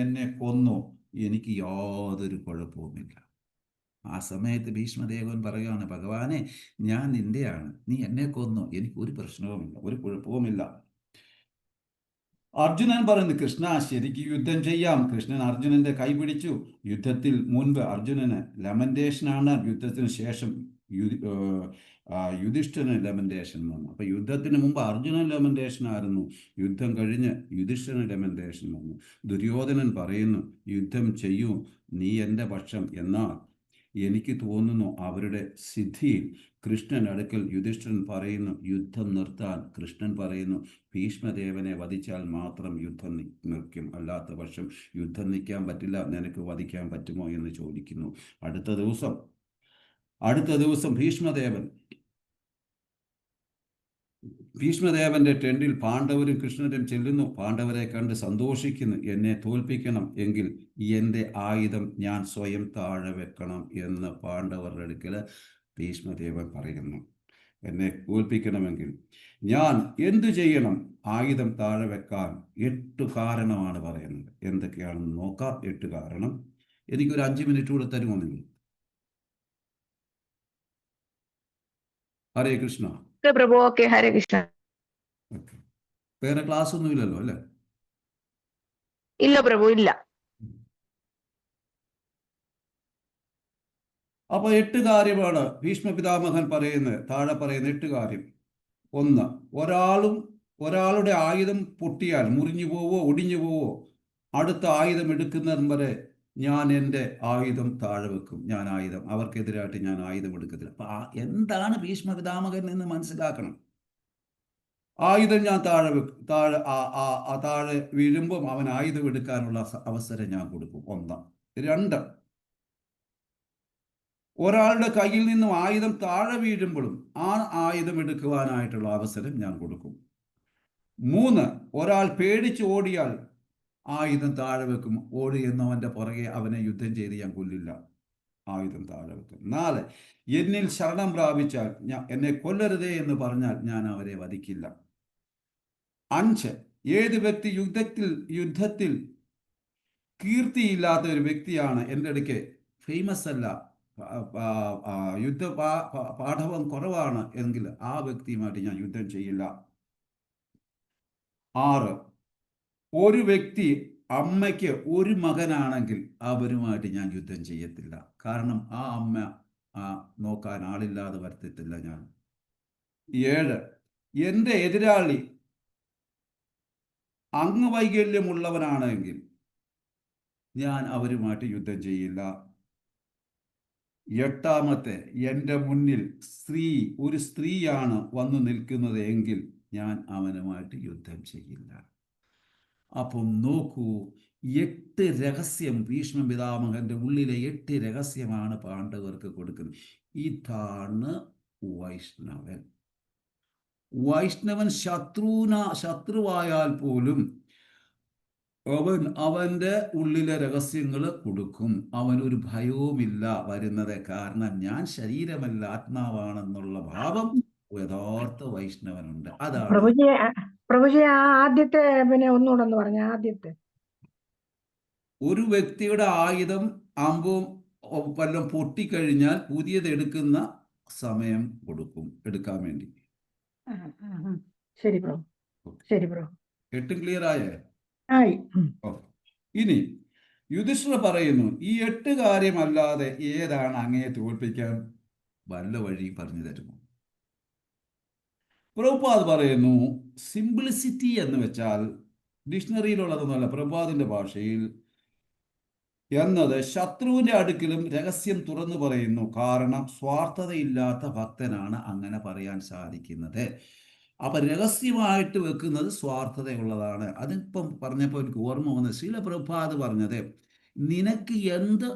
എന്നെ കൊന്നു, എനിക്ക് യാതൊരു കുഴപ്പവുമില്ല. ആ സമയത്ത് ഭീഷ്മദേവൻ പറയുകയാണ്, ഭഗവാനെ, ഞാൻ നിന്റെയാണ്, നീ എന്നെ കൊന്നു, എനിക്ക് ഒരു പ്രശ്നവുമില്ല, ഒരു കുഴപ്പവുമില്ല. അർജുനൻ പറയുന്നു, കൃഷ്ണ ശരിക്കും യുദ്ധം ചെയ്യാം. കൃഷ്ണൻ അർജുനന്റെ കൈ പിടിച്ചു. യുദ്ധത്തിൽ മുൻപ് അർജുനന് ലമന്റേഷനാണ്, യുദ്ധത്തിന് ശേഷം യുധിഷ്ഠിരന് ലമന്റേഷൻ വന്നു. അപ്പൊ യുദ്ധത്തിന് മുമ്പ് അർജുനൻ ലമന്റേഷൻ ആയിരുന്നു, യുദ്ധം കഴിഞ്ഞ് യുധിഷ്ഠിരന് ലമന്റേഷൻ വന്നു. ദുര്യോധനൻ പറയുന്നു, യുദ്ധം ചെയ്യൂ, നീ എൻ്റെ പക്ഷം. എന്നാൽ എനിക്ക് തോന്നുന്നു അവരുടെ സിദ്ധിയിൽ കൃഷ്ണൻ അടുക്കൽ യുധിഷ്ഠിരൻ പറയുന്നു യുദ്ധം നിർത്താൻ. കൃഷ്ണൻ പറയുന്നു, ഭീഷ്മദേവനെ വധിച്ചാൽ മാത്രം യുദ്ധം നിൽക്കും, അല്ലാത്ത പക്ഷം യുദ്ധം നിൽക്കാൻ പറ്റില്ല, നിനക്ക് വധിക്കാൻ പറ്റുമോ എന്ന് ചോദിക്കുന്നു. അടുത്ത ദിവസം ഭീഷ്മദേവൻ ഭീഷ്മദേവന്റെ ടെന്റിൽ പാണ്ഡവരും കൃഷ്ണനും ചെല്ലുന്നു. പാണ്ഡവരെ കണ്ട് സന്തോഷിക്കുന്നു. എന്നെ തോൽപ്പിക്കണം എങ്കിൽ എൻ്റെ ആയുധം ഞാൻ സ്വയം താഴെ വെക്കണം എന്ന് പാണ്ഡവരുടെ അടുക്കൽ ഭീഷ്മദേവൻ പറയുന്നു. എന്നെ തോൽപ്പിക്കണമെങ്കിൽ ഞാൻ എന്തു ചെയ്യണം? ആയുധം താഴെ വെക്കാൻ 8 കാരണമാണ് പറയുന്നത്. എന്തൊക്കെയാണെന്ന് നോക്കാം. 8 കാരണം. എനിക്കൊരു 5 മിനിറ്റ് കൂടെ തരുമോ നിങ്ങൾ? ഹരേ കൃഷ്ണ. പ്രഭു. ഓക്കെ, ഹരേ കൃഷ്ണ. ഓക്കെ, വേറെ ക്ലാസ് ഒന്നും ഇല്ലല്ലോ അല്ലേ? ഇല്ല പ്രഭു, ഇല്ല. അപ്പൊ 8 കാര്യമാണ് ഭീഷ്മ പിതാമഹൻ പറയുന്നത്. താഴെ പറയുന്ന 8 കാര്യം. 1, ഒരാളുടെ ആയുധം പൊട്ടിയാൽ, മുറിഞ്ഞു പോവോ ഒടിഞ്ഞു പോവോ, അടുത്ത ആയുധം എടുക്കുന്നതും വരെ ഞാൻ എൻ്റെ ആയുധം താഴെ വെക്കും. അവർക്കെതിരായിട്ട് ഞാൻ ആയുധം എടുക്കത്തില്ല. അപ്പൊ എന്താണ് ഭീഷ്മ പിതാമഹൻ എന്ന് മനസ്സിലാക്കണം. ആയുധം ഞാൻ താഴെ വെക്കും. താഴെ വീഴുമ്പം അവൻ ആയുധം എടുക്കാനുള്ള അവസരം ഞാൻ കൊടുക്കും. 1. 2, ഒരാളുടെ കയ്യിൽ നിന്നും ആയുധം താഴെ വീഴുമ്പോഴും ആ ആയുധം എടുക്കുവാനായിട്ടുള്ള അവസരം ഞാൻ കൊടുക്കും. 3, ഒരാൾ പേടിച്ച് ഓടിയാൽ ആയുധം താഴെ വെക്കും. ഓടി എന്നവൻ്റെ പുറകെ അവനെ യുദ്ധം ചെയ്ത് ഞാൻ കൊല്ലില്ല. ആയുധം താഴെ വെക്കും. 4, എന്നിൽ ശരണം പ്രാപിച്ചാൽ, എന്നെ കൊല്ലരുതേ എന്ന് പറഞ്ഞാൽ ഞാൻ അവരെ വധിക്കില്ല. 5, ഏത് വ്യക്തി യുദ്ധത്തിൽ കീർത്തിയില്ലാത്ത ഒരു വ്യക്തിയാണ്, എൻ്റെ അടുക്കെ ഫേമസ് അല്ല, യുദ്ധ പാഠവം കുറവാണ് എങ്കിൽ ആ വ്യക്തിയുമായിട്ട് ഞാൻ യുദ്ധം ചെയ്യില്ല. 6, ഒരു വ്യക്തി അമ്മയ്ക്ക് ഒരു മകനാണെങ്കിൽ അവരുമായിട്ട് ഞാൻ യുദ്ധം ചെയ്യത്തില്ല. കാരണം ആ അമ്മ നോക്കാൻ ആളില്ലാതെ വരുത്തത്തില്ല ഞാൻ. 7, എൻ്റെ എതിരാളി അംഗവൈകല്യമുള്ളവനാണെങ്കിൽ ഞാൻ അവരുമായിട്ട് യുദ്ധം ചെയ്യില്ല. 8, എൻ്റെ മുന്നിൽ ഒരു സ്ത്രീയാണ് വന്നു നിൽക്കുന്നത് എങ്കിൽ ഞാൻ അവനുമായിട്ട് യുദ്ധം ചെയ്യില്ല. അപ്പം നോക്കൂ, 8 രഹസ്യം ഭീഷ്മ പിതാമഹന്റെ ഉള്ളിലെ 8 രഹസ്യമാണ് പാണ്ഡവർക്ക് കൊടുക്കുന്നത്. ഇതാണ് വൈഷ്ണവൻ. ശത്രുവായാൽ പോലും അവൻ്റെ ഉള്ളിലെ രഹസ്യങ്ങൾ കൊടുക്കും. അവനൊരു ഭയവുമില്ല വരുന്നത്. കാരണം ഞാൻ ശരീരമല്ല ആത്മാവാണെന്നുള്ള ഭാവം യഥാർത്ഥ വൈഷ്ണവനുണ്ട്. അതാണ് പ്രഭുജി ആദ്യത്തെ ഒന്നുകൂടെ പറഞ്ഞ ആദ്യത്തെ. ഒരു വ്യക്തിയുടെ ആയുധം അമ്പും വല്ലതും പൊട്ടിക്കഴിഞ്ഞാൽ പുതിയത് എടുക്കുന്ന സമയം കൊടുക്കും എടുക്കാൻ വേണ്ടി. ശരി പ്രഭു, ശരി പ്രഭു. 8 ക്ലിയർ ആയേ? ആയി. ഇനി യുധിഷ്ഠിരൻ പറയുന്നു, ഈ 8 കാര്യമല്ലാതെ ഏതാണ് അങ്ങയെ തോൽപ്പിക്കാൻ വല്ല വഴി പറഞ്ഞു തരുമോ? പ്രഭുപാദ് പറയുന്നു, സിംപ്ലിസിറ്റി എന്ന് വെച്ചാൽ ഡിക്ഷണറിയിലുള്ളതൊന്നുമല്ല, പ്രഭുപാദിന്റെ ഭാഷയിൽ എന്നത് ശത്രുവിന്റെ അടുക്കലും രഹസ്യം തുറന്നു പറയുന്നു. കാരണം സ്വാർത്ഥതയില്ലാത്ത ഭക്തനാണ് അങ്ങനെ പറയാൻ സാധിക്കുന്നത്. അപ്പൊ രഹസ്യമായിട്ട് വെക്കുന്നത് സ്വാർത്ഥതയുള്ളതാണ്. അതിപ്പം പറഞ്ഞപ്പോൾ എനിക്ക് ഓർമ്മ വന്നത് ശ്രീല പ്രഭുപാദ് പറഞ്ഞത്, നിനക്ക് എന്ത്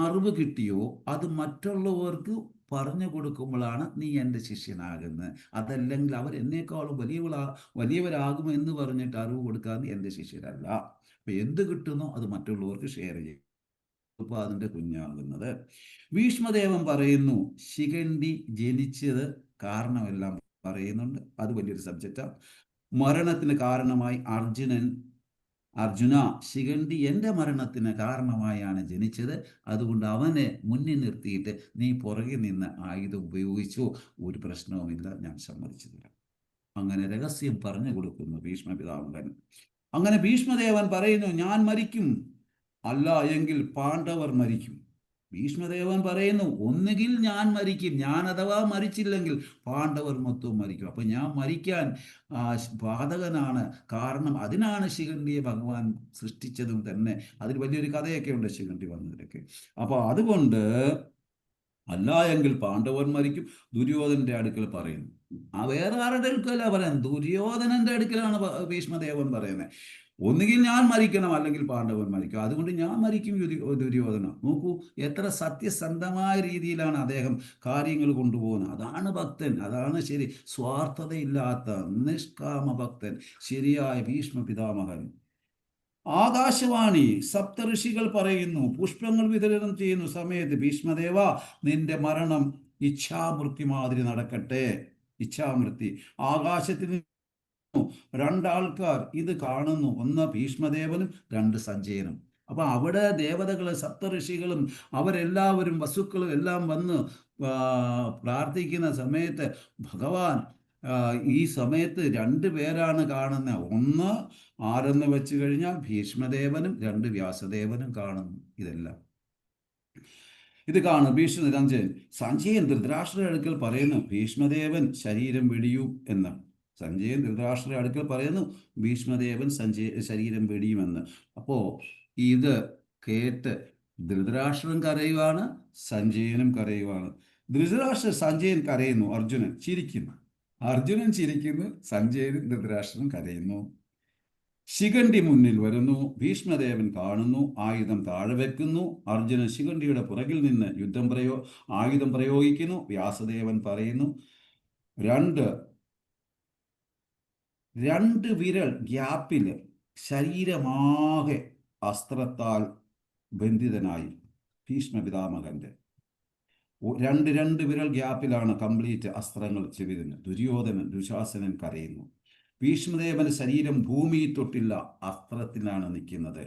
അറിവ് കിട്ടിയോ അത് മറ്റുള്ളവർക്ക് പറഞ്ഞു കൊടുക്കുമ്പോഴാണ് നീ എൻ്റെ ശിഷ്യനാകുന്നത്. അതല്ലെങ്കിൽ അവർ എന്നേക്കാളും വലിയവരാകുമെന്ന് പറഞ്ഞിട്ട് അറിവ് കൊടുക്കാൻ എൻ്റെ ശിഷ്യരല്ല. അപ്പൊ എന്ത് കിട്ടുന്നോ അത് മറ്റുള്ളവർക്ക് ഷെയർ ചെയ്യും. അതിൻ്റെ കുഞ്ഞാകുന്നത്. ഭീഷ്മദേവൻ പറയുന്നു, ശിഖണ്ഡി ജനിച്ചത് കാരണമെല്ലാം പറയുന്നുണ്ട്. അത് വലിയൊരു സബ്ജക്റ്റാണ്. മരണത്തിന് കാരണമായി അർജുന, ശിഖണ്ഡി എൻ്റെ മരണത്തിന് കാരണമായാണ് ജനിച്ചത്. അതുകൊണ്ട് അവനെ മുന്നിൽ നിർത്തിയിട്ട് നീ പുറകെ നിന്ന് ആയുധം ഉപയോഗിച്ചോ, ഒരു പ്രശ്നവുമില്ല, ഞാൻ സമ്മതിച്ചു തരാം. അങ്ങനെ രഹസ്യം പറഞ്ഞു കൊടുക്കുന്നു ഭീഷ്മ പിതാമഹൻ. അങ്ങനെ ഭീഷ്മദേവൻ പറയുന്നു, ഞാൻ മരിക്കും, അല്ല എങ്കിൽ പാണ്ഡവർ മരിക്കും. ഭീഷ്മദേവൻ പറയുന്നു, ഒന്നുകിൽ ഞാൻ മരിക്കും, ഞാൻ അഥവാ മരിച്ചില്ലെങ്കിൽ പാണ്ഡവർ മൊത്തവും മരിക്കും. അപ്പൊ ഞാൻ മരിക്കാൻ ബാധകനാണ്. കാരണം അതിനാണ് ശിഖണ്ഡിയെ ഭഗവാൻ സൃഷ്ടിച്ചതും തന്നെ. അതിൽ വലിയൊരു കഥയൊക്കെ ഉണ്ട് ശിഖണ്ഡി വന്നതിലൊക്കെ. അപ്പൊ അതുകൊണ്ട് അല്ല എങ്കിൽ പാണ്ഡവർ മരിക്കും. ദുര്യോധനന്റെ അടുക്കൽ പറയുന്നു, വേറെ ആരുടെ അടുക്കല പറയാൻ, ദുര്യോധനന്റെ അടുക്കലാണ് ഭീഷ്മദേവൻ പറയുന്നത്. ഒന്നുകിൽ ഞാൻ മരിക്കണം, അല്ലെങ്കിൽ പാണ്ഡവൻ മരിക്കും. അതുകൊണ്ട് ഞാൻ മരിക്കും ദുര്യോധന. നോക്കൂ, എത്ര സത്യസന്ധമായ രീതിയിലാണ് അദ്ദേഹം കാര്യങ്ങൾ കൊണ്ടുപോകുന്നത്. അതാണ് ഭക്തൻ, അതാണ് ശരി. സ്വാർത്ഥതയില്ലാത്ത നിഷ്കാമ ഭക്തൻ, ശരിയായ ഭീഷ്മ പിതാമഹൻ. ആകാശവാണി, സപ്തഋഷികൾ പറയുന്നു, പുഷ്പങ്ങൾ വിതരണം ചെയ്യുന്ന സമയത്ത്, ഭീഷ്മദേവ, നിന്റെ മരണം ഇച്ഛാമൃത്യു മാതിരി നടക്കട്ടെ. ഇച്ഛാമൃത്യു. ആകാശത്തിൽ രണ്ടാൾക്കാർ ഇത് കാണുന്നു, ഒന്ന് ഭീഷ്മദേവനും രണ്ട് സഞ്ജയനും. അപ്പൊ അവിടെ ദേവതകളും സപ്തഋഷികളും അവരെല്ലാവരും വസുക്കളും എല്ലാം വന്ന് പ്രാർത്ഥിക്കുന്ന സമയത്ത് ഭഗവാൻ ഈ സമയത്ത് രണ്ടു പേരാണ് കാണുന്നത്. ഒന്ന് ആരെന്ന് വെച്ച് കഴിഞ്ഞാൽ ഭീഷ്മദേവനും രണ്ട് വ്യാസദേവനും കാണുന്നു. ഇത് കാണും സഞ്ജയൻ ധൃതരാഷ്ട്ര അടുക്കൽ പറയുന്നു, ഭീഷ്മദേവൻ ശരീരം വെടിയും എന്ന്. സഞ്ജയൻ ധൃതരാഷ്ട്ര അടുക്കൽ പറയുന്നു, ഭീഷ്മദേവൻ ശരീരം വെടിയുമെന്ന്. അപ്പോ ഇത് കേട്ട് ധൃതരാഷ്ട്രൻ കരയുവാണ്, സഞ്ജയനും കരയുവാണ്. സഞ്ജയൻ കരയുന്നു, അർജുനൻ ചിരിക്കുന്നു. സഞ്ജയനും ധൃതരാഷ്ട്രനും കരയുന്നു. ശിഖണ്ഡി മുന്നിൽ വരുന്നു. ഭീഷ്മദേവൻ കാണുന്നു, ആയുധം താഴെ വെക്കുന്നു. അർജുനൻ ശിഖണ്ഡിയുടെ പുറകിൽ നിന്ന് ആയുധം പ്രയോഗിക്കുന്നു. വ്യാസദേവൻ പറയുന്നു, രണ്ട് വിരൽ ഗ്യാപ്പില് ശരീരമാകെ അസ്ത്രത്താൽ ബന്ധിതനായി ഭീഷ്മ പിതാമഹന്റെ രണ്ട് വിരൽ ഗ്യാപ്പിലാണ് കംപ്ലീറ്റ് അസ്ത്രങ്ങൾ ചെവിരുന്നത്. ദുശാസനൻ കരയുന്നു. ഭീഷ്മദേവന്റെ ശരീരം ഭൂമിയിൽ തൊട്ടില്ല, അസ്ത്രത്തിലാണ് നിൽക്കുന്നത്.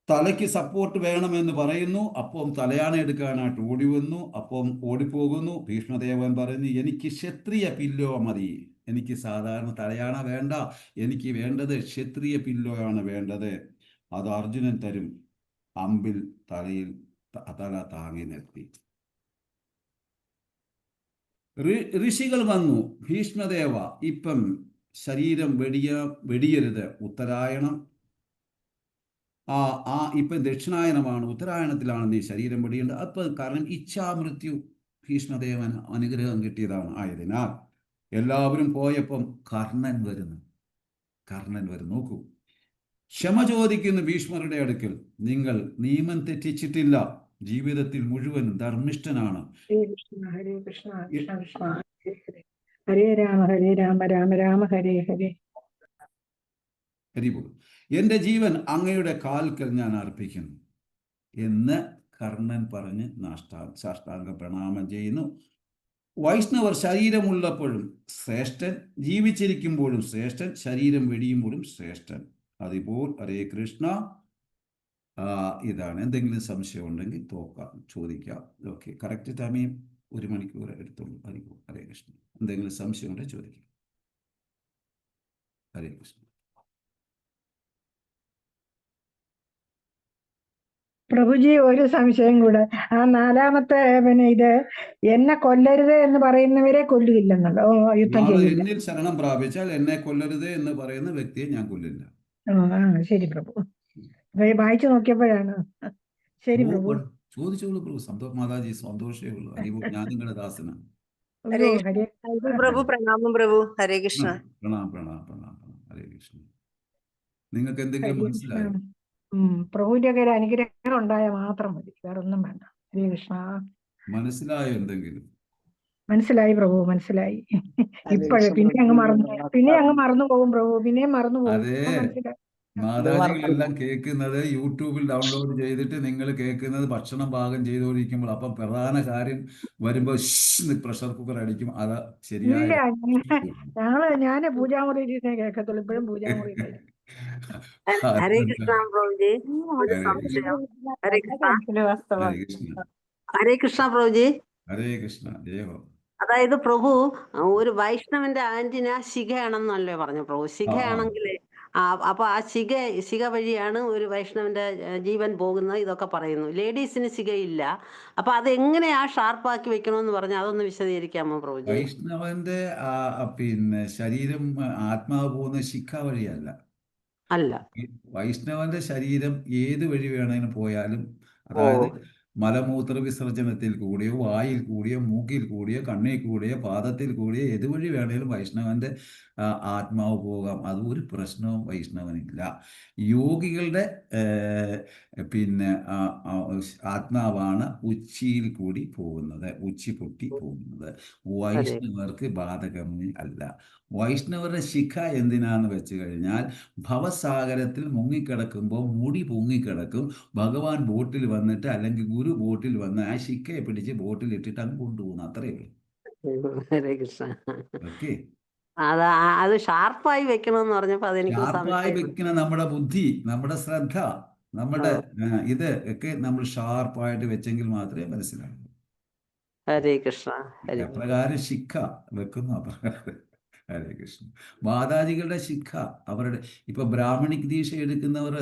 തലയ്ക്ക് സപ്പോർട്ട് വേണമെന്ന് പറയുന്നു. അപ്പം തലയാണ എടുക്കാനായിട്ട് ഓടി വന്നു. അപ്പം ഓടിപ്പോകുന്നു. ഭീഷ്മദേവൻ പറയുന്നു, എനിക്ക് ക്ഷത്രിയ പില്ലോ മതി, എനിക്ക് സാധാരണ തലയാണ വേണ്ട, എനിക്ക് വേണ്ടത് ക്ഷത്രിയ പില്ലോയാണ് വേണ്ടത്. അത് അർജുനൻ തരും. അമ്പിൽ തല താങ്ങി നിർത്തി. ഋഷികൾ വന്നു, ഭീഷ്മദേവ, ഇപ്പം ശരീരം വെടിയരുത്, ഉത്തരായണം. ഇപ്പം ദക്ഷിണായനമാണ്, ഉത്തരായണത്തിലാണ് നീ ശരീരം വെടിയേണ്ടത്. അപ്പം കാരണം ഇച്ഛാമൃത്യു ഭീഷ്മദേവന് അനുഗ്രഹം കിട്ടിയതാണ്. ആയതിനാൽ എല്ലാവരും പോയപ്പം കർണൻ വരുന്നു. നോക്കൂ, ക്ഷമ ചോദിക്കുന്നു ഭീഷ്മരുടെ അടുക്കൽ. നിങ്ങൾ നിയമം തെറ്റിച്ചിട്ടില്ല, ജീവിതത്തിൽ മുഴുവൻ ധർമ്മിഷ്ഠനാണ്. ഹരേ കൃഷ്ണ ഹരേ കൃഷ്ണ കൃഷ്ണ കൃഷ്ണ ഹരേ ഹരേ, ഹരേ രാമ രാമ രാമ ഹരേ ഹരേ. ഹരിബോൾ. എൻ്റെ ജീവൻ അങ്ങയുടെ കാൽക്കൽ ഞാൻ അർപ്പിക്കുന്നു എന്ന് കർണൻ പറഞ്ഞ് സാഷ്ടാംഗ പ്രണാമം ചെയ്യുന്നു. വൈഷ്ണവർ ശരീരമുള്ളപ്പോഴും ശ്രേഷ്ഠൻ, ജീവിച്ചിരിക്കുമ്പോഴും ശ്രേഷ്ഠൻ, ശരീരം വെടിയുമ്പോഴും ശ്രേഷ്ഠൻ. അതിപ്പോൾ ഹരേ കൃഷ്ണ. ഇതാണ്. എന്തെങ്കിലും സംശയം ഉണ്ടെങ്കിൽ ചോദിക്കാം. ഓക്കെ, കറക്റ്റ് ടൈമിൽ 1 മണിക്കൂർ എടുത്തോളൂ. ഹരേ കൃഷ്ണ. എന്തെങ്കിലും സംശയം ഉണ്ടെങ്കിൽ ചോദിക്കാം. ഹരേ കൃഷ്ണ. പ്രഭുജി, ഒരു സംശയം കൂടെ. ആ 4-മത്തെ ഇത് എന്നെ കൊല്ലരുത് എന്ന് പറയുന്നവരെ കൊല്ലുകയില്ലെന്നുണ്ടോ? യുദ്ധം ചെയ്യില്ല. എന്നിൽ ശരണം പ്രാപിച്ചാൽ എന്നെ കൊല്ലരുത് എന്ന് പറയുന്ന വ്യക്തിയെ ഞാൻ കൊല്ലില്ല. ശരി പ്രഭു. വായിച്ചു നോക്കിയപ്പോഴാണ്. ശരി പ്രഭു. ചോദിച്ചോളൂ പ്രഭു. മാതാജി, സന്തോഷമേ ഉള്ളൂ. ഹരിബോൾ. ഞാൻ നിങ്ങളുടെ ദാസനാണ്. പ്രഭു പ്രണാമം പ്രഭു. ഹരേ കൃഷ്ണ. പ്രണാം. ഹരേ കൃഷ്ണ. നിങ്ങൾക്ക് എന്തെങ്കിലും മനസ്സിലായോ? പ്രഭുവിന്റെ ഒക്കെ ഒരു അനുഗ്രഹം ഉണ്ടായാൽ മാത്രം മതി, വേറെ ഒന്നും വേണ്ട. ഹരേ കൃഷ്ണ. മനസ്സിലായോ എന്തെങ്കിലും? മനസ്സിലായി പ്രഭു, മനസ്സിലായി. ഇപ്പോഴും പിന്നെ അങ്ങ് മറന്നു പോകും പ്രഭു, പിന്നെയും മറന്നു പോകും. മനസ്സിലായി. മാതാജികളെല്ലാം കേൾക്കുന്നത് യൂട്യൂബിൽ ഡൗൺലോഡ് ചെയ്തിട്ട് നിങ്ങൾ കേൾക്കുന്നത് ഭക്ഷണം പാകം ചെയ്തുകൊണ്ടിരിക്കുമ്പോൾ. അപ്പം പ്രധാന കാര്യം വരുമ്പോൾ പ്രഷർ കുക്കർ അടിക്കും. അത് ശരിയായ ഞാൻ പൂജാമുറി കേൾക്കത്തുള്ളൂ. ഇപ്പോഴും പൂജാമുറി. ഹരേ കൃഷ്ണ പ്രഭുജി. ഹരേ കൃഷ്ണ പ്രഭുജി. ഹരേ കൃഷ്ണ. ജയോ. അതായത് പ്രഭു, ഒരു വൈഷ്ണവന്റെ ശിഖയാണെന്നല്ലേ പറഞ്ഞു പ്രഭു? ശിഖയാണെങ്കിൽ അപ്പൊ ആ ശിഖ വഴിയാണ് ഒരു വൈഷ്ണവന്റെ ജീവൻ പോകുന്നത് ഇതൊക്കെ പറയുന്നു. ലേഡീസിന് ശിഖയില്ല. അപ്പൊ അതെങ്ങനെയാ ഷാർപ്പാക്കി വെക്കണമെന്ന് പറഞ്ഞു, അതൊന്ന് വിശദീകരിക്കാമോ പ്രഭുജി? വൈഷ്ണവന്റെ ശരീരം ആത്മാവ് പോകുന്ന ശിഖ വഴിയല്ല. വൈഷ്ണവന്റെ ശരീരം ഏത് വഴി വേണമെങ്കിലും പോയാലും, അതായത് മലമൂത്ര വിസർജനത്തിൽ കൂടിയോ വായിൽ കൂടിയോ മൂക്കിൽ കൂടിയോ കണ്ണിൽ കൂടിയോ പാദത്തിൽ കൂടിയോ ഏതുവഴി വേണേലും വൈഷ്ണവന്റെ ആത്മാവ് പോകാം. അത് ഒരു പ്രശ്നവും വൈഷ്ണവനില്ല. യോഗികളുടെ പിന്നെ ആത്മാവാണ് ഉച്ചിയിൽ കൂടി പോകുന്നത്, ഉച്ചി പൊട്ടി പോകുന്നത്. വൈഷ്ണവർക്ക് ബാധകമേ അല്ല. വൈഷ്ണവരുടെ ശിഖ എന്തിനാന്ന് വെച്ച് കഴിഞ്ഞാൽ ഭവസാഗരത്തിൽ മുങ്ങിക്കിടക്കുമ്പോൾ മുടി പൊങ്ങിക്കിടക്കും. ഭഗവാൻ ബോട്ടിൽ വന്നിട്ട് അല്ലെങ്കിൽ ഗുരു ബോട്ടിൽ വന്ന് ആ ശിഖയെ പിടിച്ച് ബോട്ടിൽ ഇട്ടിട്ട് അങ്ങ് കൊണ്ടുപോകുന്നു. അത്രയേ ഉള്ളൂ. ഹരേ കൃഷ്ണ. ഓക്കെ, അത് ഷാർപ്പായി വെക്കണമെന്ന് പറഞ്ഞപ്പോ അതെനിക്ക് ഷാർപ്പായി വെക്കുന്ന നമ്മുടെ ബുദ്ധി, നമ്മുടെ ശ്രദ്ധ, നമ്മുടെ ഇത് ഒക്കെ നമ്മൾ ഷാർപ്പായിട്ട് വെച്ചെങ്കിൽ മാത്രമേ മനസ്സിലാകൂ. ഹരേ കൃഷ്ണ. ഹരേ അപ്രകാരം ശിഖ വെക്കുന്നു. അപ്രകാരം ഹരേ കൃഷ്ണ. മാതാജികളുടെ ശിഖ അവരുടെ ഇപ്പൊ ബ്രാഹ്മണിക് ദീക്ഷ എടുക്കുന്നവർ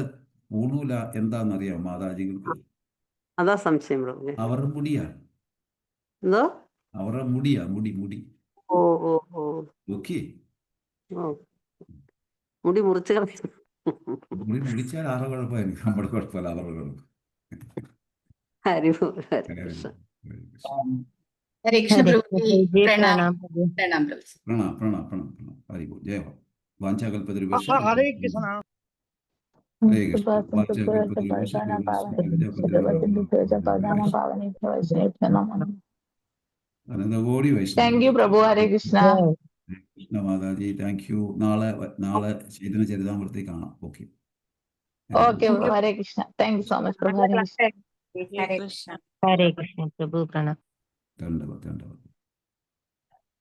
ഊണൂല എന്താണെന്നറിയാം മാതാജികൾക്ക്? അതാ സംശയം പ്രഭു. അവരുടെ മുടിയാണ്, എന്തോ അവരുടെ മുടിയാ, മുടി മുടി. ഓ ഓ ഓ ഓക്കെ, ഓ മുടി മുറിച്ച് കളഞ്ഞു. മുടി മുടിച്ചാൽ ആരുടെ കുഴപ്പമായിരിക്കും, നമ്മുടെ കുഴപ്പമില്ല, അവരുടെ കുഴപ്പം. ഹരി ഹരേ കൃഷ്ണ. ഹരേ കൃഷ്ണ പ്രഭുജി. പ്രണാം പ്രണാം പ്രഭുജി. പ്രണാം പ്രണാം പ്രണാം പ്രണാം. ഹരി ബോൾ. ജയ ഹോ. വാഞ്ചാകൽപതരുഭ്യശ്ച ഹരേ കൃഷ്ണ. ഹരേ കൃഷ്ണ. വാഞ്ചാകൽപതരുഭ്യശ്ച അനന്തകോടി വൈഷ്ണവ. താങ്ക് യു പ്രഭു. ഹരേ കൃഷ്ണ. കൃഷ്ണ മാതാജി, താങ്ക് യു. നാളെ ചൈതന്യ ചരിതാമൃത്തി കാണാം. ഓക്കെ, ഓക്കെ പ്രഭു. Hare Krishna. Thank you so much പ്രഭു. ഹരേ കൃഷ്ണ. ഹരേ കൃഷ്ണ പ്രഭു. പ്രണാം. ധന്യവാദ് ധന്യവാദ്.